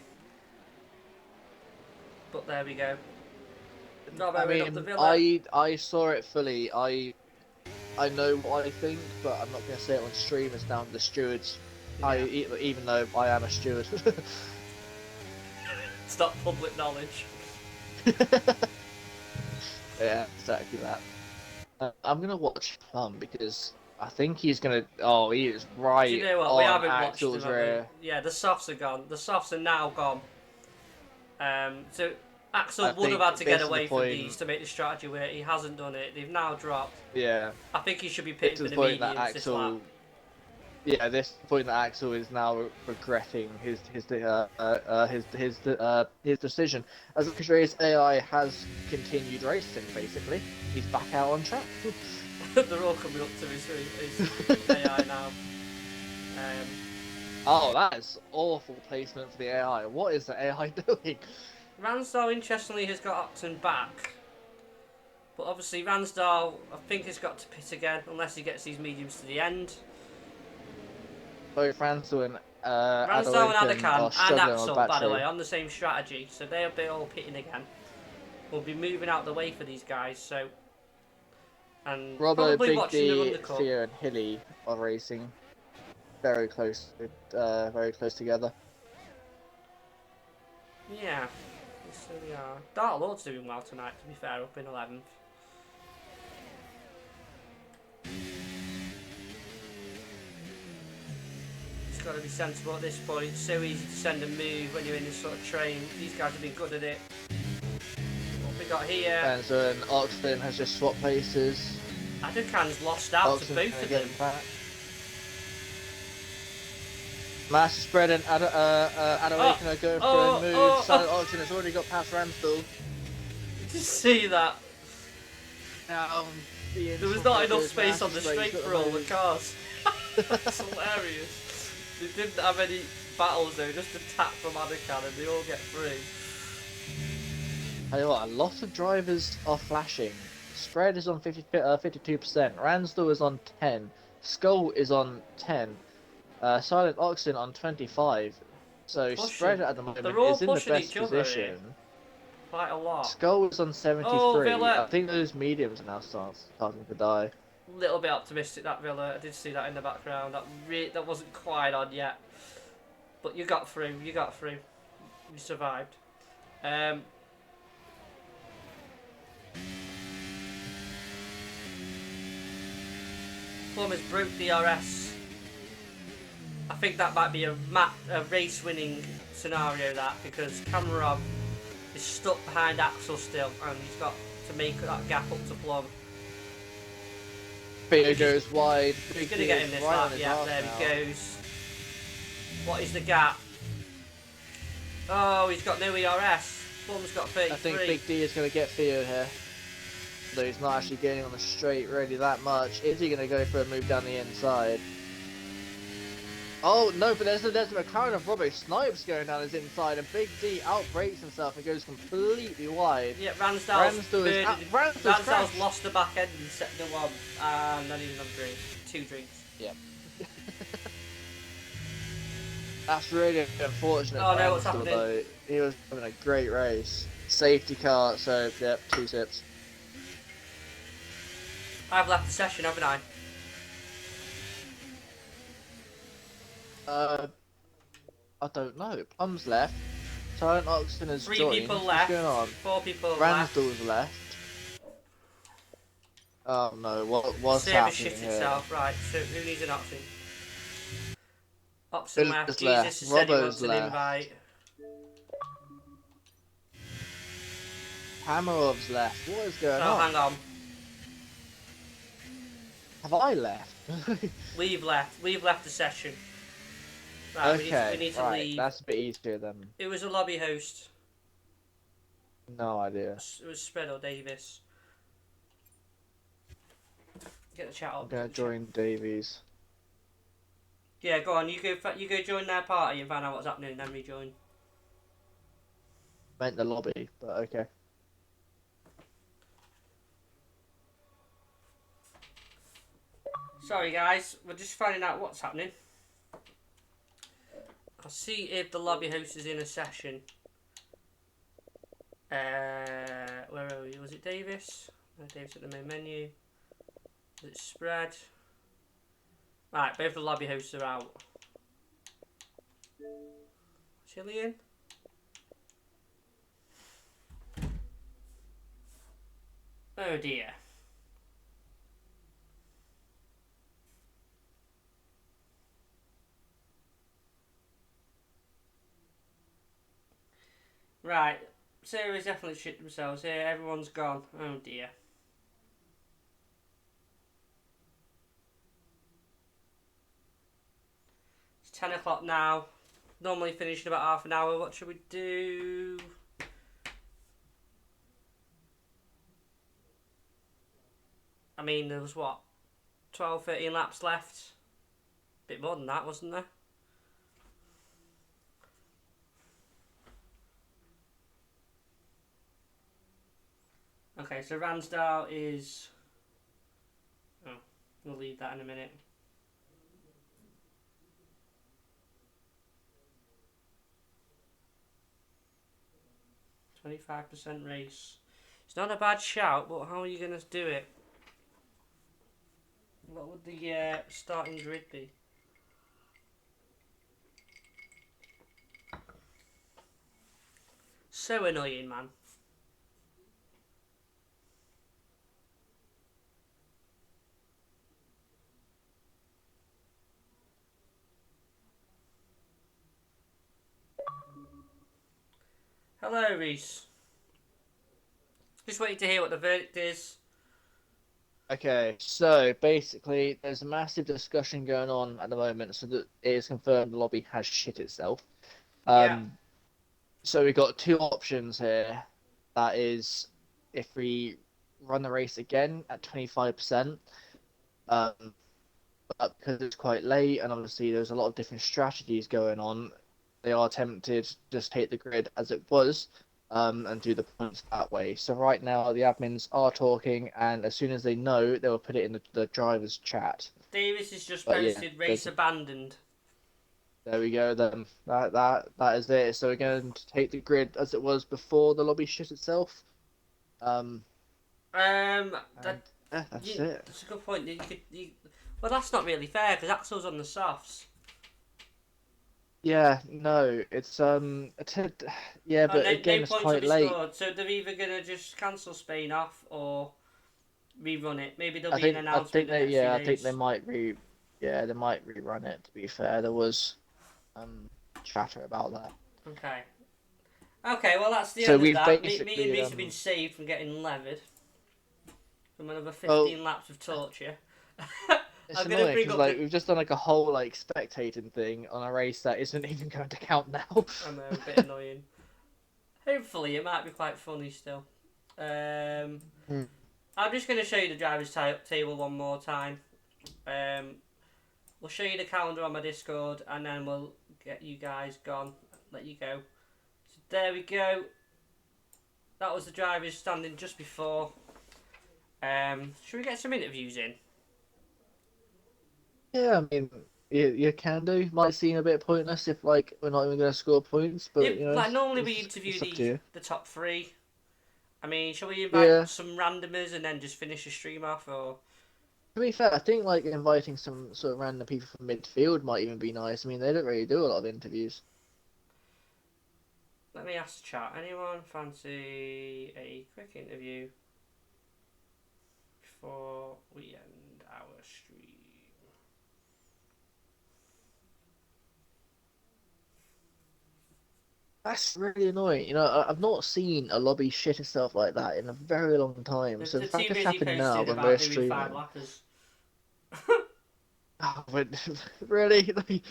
But there we go. Not I up the mean, Villa. I saw it fully. I know what I think, but I'm not going to say it on stream. It's down to the stewards. Yeah. Even though I am a steward. It's not public knowledge. Yeah, exactly that. I'm going to watch Plum because I think he's going to. Oh, he is right Do you know what? We on haven't watched them, Axel's have rear. we? Yeah, the softs are gone. The softs are now gone. So Axel I would have think had to get this is the away from point- these to make the strategy work. He hasn't done it. They've now dropped. Yeah, I think he should be this pitted is for the the point that mediums this lap. Axel. Yeah, this is the point that Axel is now regretting his decision. As Alcatrade's AI has continued racing, basically, he's back out on track. They're all coming up to his AI now. Oh, that is awful placement for the AI. What is the AI doing? Ransdale, interestingly, has got Oxen back. But obviously Ransdale, I think, has got to pit again, unless he gets these mediums to the end. Both Ransdale and Ransdale and Adakan are Adakan and struggling on Axel, battery. by the way, on the same strategy. So they'll be all pitting again. We'll be moving out the way for these guys, so... And Robbo, probably Big watching the D, undercut. Theo and Hilly are racing very close together. Yeah, so we are. Dark Lord's doing well tonight, to be fair, up in 11th. Just got to be sensible at this point. It's so easy to send a move when you're in this sort of train. These guys have been good at it. What we got here? And so and Oxford has just swapped places. Adakan's lost out to Oxford's both gonna of get them. back. Master spread and Adoration are going for a move. Silent Auction has already got past Ramsdale. Did you see that? Now, There was not enough space on the straight for all the cars. That's hilarious. They didn't have any battles though, just a tap from Adakan and they all get through. Tell you what, a lot of drivers are flashing. Spread is on 52%, Ransdale is on 10, Skull is on 10, Silent Oxen on 25. So Pushing. Spread at the moment They're all is in the pushing best each other position. here. Quite a lot. Skull is on 73. Oh, Villa. I think those mediums are now starting to die. A little bit optimistic, that Villa. I did see that in the background. That wasn't quite on yet. But you got through. You got through. You survived. Plumbers broke DRS. I think that might be a race-winning scenario, that, because Kamarov is stuck behind Axel still, and he's got to make that gap up to Plum. Theo goes wide. He's going to get him this lap, yeah, there he goes. What is the gap? Oh, he's got no ERS. Plum's got 33. I think Big D is going to get Theo here. Though he's not actually getting on the straight really that much. Is he going to go for a move down the inside? Oh no, but there's a McLaren of Robbo Snipes going down his inside, and Big D outbrakes himself and goes completely wide. Yeah, Ransdale's lost the back end in sector 1, and not even on drink. 2 drinks. Yep. That's really unfortunate. Oh no, for what's Ransdale, happening? though. He was having a great race. Safety car, so yep, 2 sips. I've left the session, haven't I? I don't know. Plum's left. Silent Oxen has 3 joined. people What's left. going on? 4 people left. Ransdale's left. Oh no, what's Server happening shit here? itself, right, so who needs an option? Option left, Villa's Jesus left. has said he Robbo's wants an left. invite. Hamarov's left. What is going Oh, on? hang on. Have I left? We've left the session. Right, we Okay, need to right. leave. That's a bit easier then. It was a lobby host. No idea. It was Spredo Davis. Get the chat I'm up. Get gonna the chat. join Davies. Yeah, go on. You go join their party and find out what's happening, and then rejoin. Meant the lobby, but okay. Sorry, guys. We're just finding out what's happening. I'll see if the lobby host is in a session. Where are we? Was it Davis? No, Davis at the main menu. Was it spread? Right, both the lobby hosts are out. Chilean? Oh dear. Right, Sarah's definitely shit themselves here. Everyone's gone. Oh dear. It's 10 o'clock now. Normally finish in about half an hour. What should we do? I mean, there was what? 12, 13 laps left? Bit more than that, wasn't there? Okay, so Ransdale is... Oh, we'll leave that in a minute. %25 race. It's not a bad shout, but how are you going to do it? What would the starting grid be? So annoying, man. Hello, Reese. Just waiting to hear what the verdict is. Okay, so basically, there's a massive discussion going on at the moment, so that it is confirmed the lobby has shit itself. Yeah. Um, so we've got two options here. That is, if we run the race again at 25%, um, but because it's quite late and obviously there's a lot of different strategies going on, they are tempted to just take the grid as it was, and do the points that way. So right now the admins are talking, and as soon as they know, they will put it in the drivers' chat. Davis has just But yeah, posted race abandoned. there we go. Then that is it. So we're going to take the grid as it was before the lobby shit itself. Um, and That yeah, that's it. that's a good point. Well, that's not really fair because Axel's on the softs. Yeah, no, it's yeah, Oh, but no, again, no it's points will quite be late. scored. So they're either gonna just cancel Spain off or rerun it. Maybe there'll I be an think I announcement think in the they next few yeah I think days. they might rerun it. To be fair, there was um chatter about that. Okay. Okay. Well, that's the So end of we've that. Me and basically Reese have been saved from getting levered from another well 15 laps of torture. it's I'm gonna annoying bring because up like the. we've just done like a whole like spectating thing on a race that isn't even going to count now. I know, a bit annoying. Hopefully, it might be quite funny still. Um, Hmm. I'm just going to show you the driver's table one more time. Um, we'll show you the calendar on my Discord, and then we'll get you guys gone. Let you go. So there we go. That was the drivers standing just before. Should we get some interviews in? Yeah, I mean you can do. Might seem a bit pointless if like we're not even going to score points, but Yeah, you know like normally we interview it's up to you. the top three. I mean, shall we invite Yeah. some randomers and then just finish the stream off, or To be fair, I think like inviting some sort of random people from midfield might even be nice. I mean, they don't really do a lot of interviews. let me ask the chat. Anyone fancy a quick interview before we end our stream? That's really annoying. You know, I've not seen a lobby shit itself like that in a very long time. So They're the fact too it's busy happened now posting when about we're doing five streaming. lappers. Oh, but really? Like,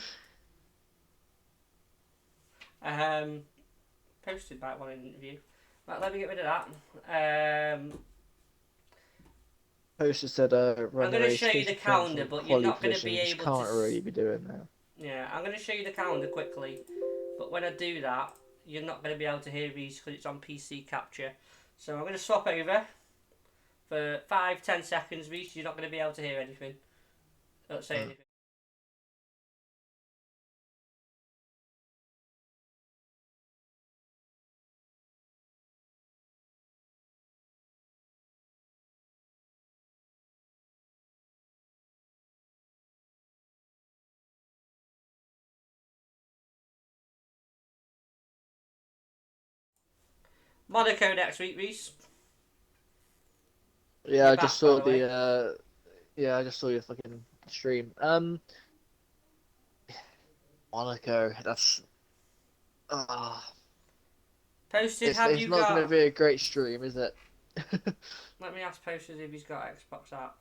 Posted by one in an interview. Right, let me get rid of that. Poster said run I'm the going to race show you the 50% calendar, from but you're quality not going to position, be which able to. can't really be doing now. Yeah, I'm going to show you the calendar quickly, but when I do that, you're not going to be able to hear these because it's on PC capture. So I'm going to swap over for 5-10 seconds, Reese. You're not going to be able to hear anything. Don't say anything. Monaco next week, Reese. Yeah, You're I just back, by saw the way. the yeah, I just saw your fucking stream. Monaco, that's ah, Posted, have it's you not going to got. be a great stream, is it? Let me ask Posted if he's got Xbox app.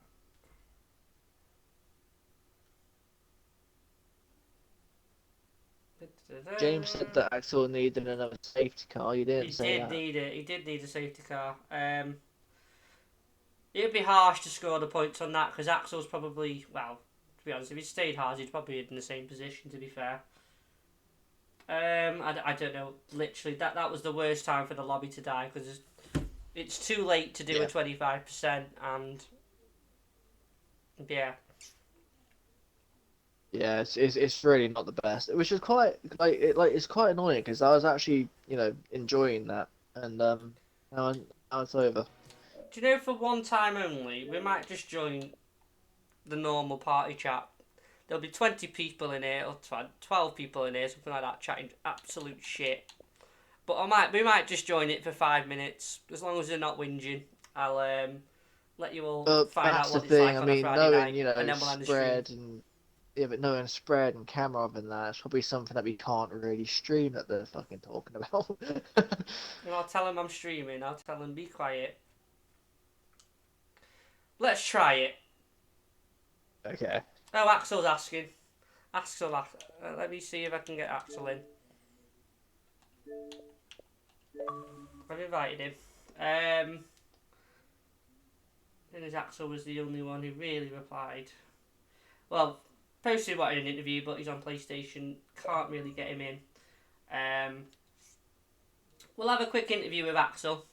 James said that Axel needed another safety car. You He didn't say did that. need it. He did need a safety car. It'd be harsh to score the points on that because Axel's probably, well, to be honest, if he stayed hard, he'd probably be in the same position. To be fair, I don't know. Literally, that was the worst time for the lobby to die because it's too late to do a Yeah. 25%, and yeah, Yeah, it's really not the best, which is quite it's quite annoying because I was actually enjoying that, and now it's over. do you know for one time only we might just join the normal party chat. There'll be 20 people in here, or 12 people in here, something like that, chatting absolute shit. But we might just join it for 5 minutes, as long as they're not whinging. I'll let you all But find out that's the what it's thing. like I on a mean, Friday knowing night, and then we'll end the stream. spread and yeah, but knowing spread and camera other than that, it's probably something that we can't really stream that they're fucking talking about. And I'll tell them I'm streaming. I'll tell them be quiet. Let's try it. Okay. Oh, Axel's asking. Let me see if I can get Axel in. I've invited him. And Axel was the only one who really replied. Well, posted what in an interview, but he's on PlayStation. Can't really get him in. We'll have a quick interview with Axel.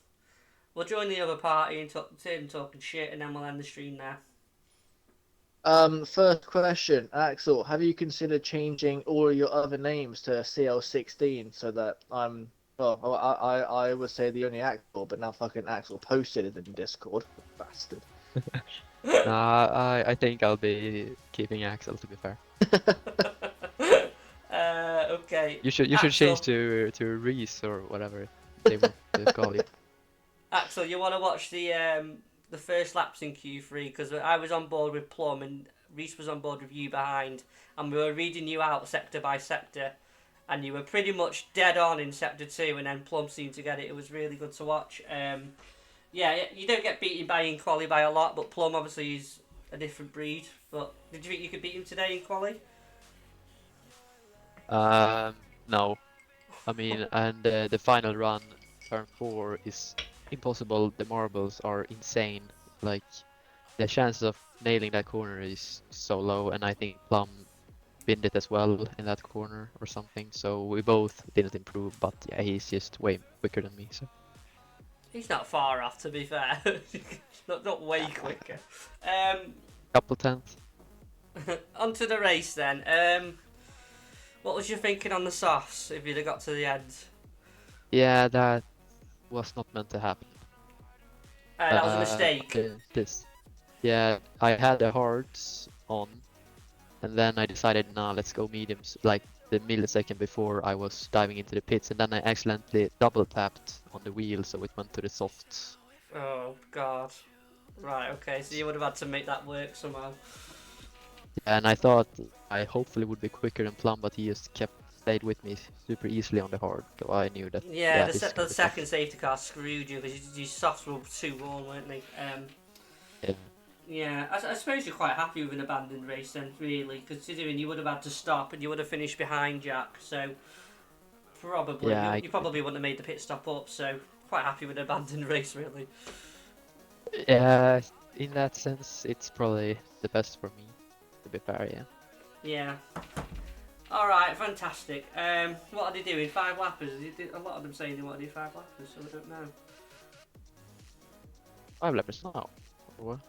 We'll join the other party and talk to him talking shit, and then we'll end the stream there. First question, Axel, have you considered changing all your other names to CL16 so that I would say the only Axel, but now fucking Axel posted it in Discord, bastard. Nah, I think I'll be keeping Axel, to be fair. Okay. You should change Axel, to Reese or whatever they want to call you. Axel, you want to watch the first laps in Q3 because I was on board with Plum and Reese was on board with you behind, and we were reading you out sector by sector, and you were pretty much dead on in sector 2, and then Plum seemed to get it. It was really good to watch. Yeah, you don't get beaten by in quali by a lot, but Plum obviously is a different breed. But did you think you could beat him today in quali? No. I mean, and the final run, turn 4, is impossible. The marbles are insane. Like, the chances of nailing that corner is so low, and I think Plum binned it as well in that corner or something. So we both didn't improve, but yeah, he's just way quicker than me. So He's not far off, to be fair. not way quicker. couple tenths. Onto the race then. What was your thinking on the softs if you'd have got to the end? Yeah, that was not meant to happen. That was a mistake. This. Yeah, I had the hards on, and then I decided, nah, let's go mediums, like the millisecond before I was diving into the pits, and then I accidentally double tapped on the wheel, so it went to the softs. Oh god. Right, okay, so you would have had to make that work somehow. And I thought I hopefully would be quicker than Plum, but he just stayed with me super easily on the hard, so I knew that. Yeah, This is the gonna be second tough. safety car screwed you because your softs were too worn, weren't they? Yeah. Yeah, I suppose you're quite happy with an abandoned race then, really, considering you would have had to stop and you would have finished behind Jack. So Probably. Yeah, You probably wouldn't have made the pit stop up, so quite happy with an abandoned race, really. yeah, in that sense, it's probably the best for me, to be fair, yeah. Yeah. Alright, fantastic. What are they doing? 5 lappers? A lot of them saying they want to do 5 lappers, so I don't know. 5 laps now. Or what?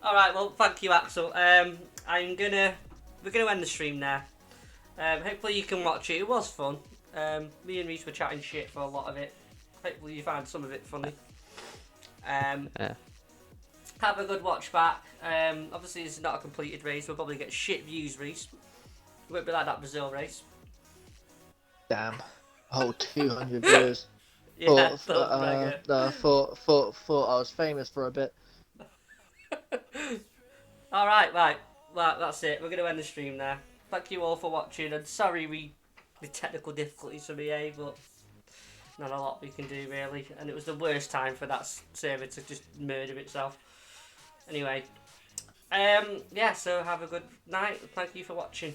Alright, well, thank you, Axel. We're gonna end the stream now. Hopefully you can watch it. It was fun. Me and Reese were chatting shit for a lot of it. Hopefully you find some of it funny. Yeah. Have a good watch back. Obviously it's not a completed race. We'll probably get shit views, Reese. It won't be like that Brazil race. Damn. Oh, 200 viewers. Yeah, Thought I was famous for a bit. Alright, right. Well, that's it. We're going to end the stream now. Thank you all for watching, and sorry the technical difficulties for me, but not a lot we can do, really. And it was the worst time for that server to just murder itself. Anyway, yeah, so have a good night. Thank you for watching.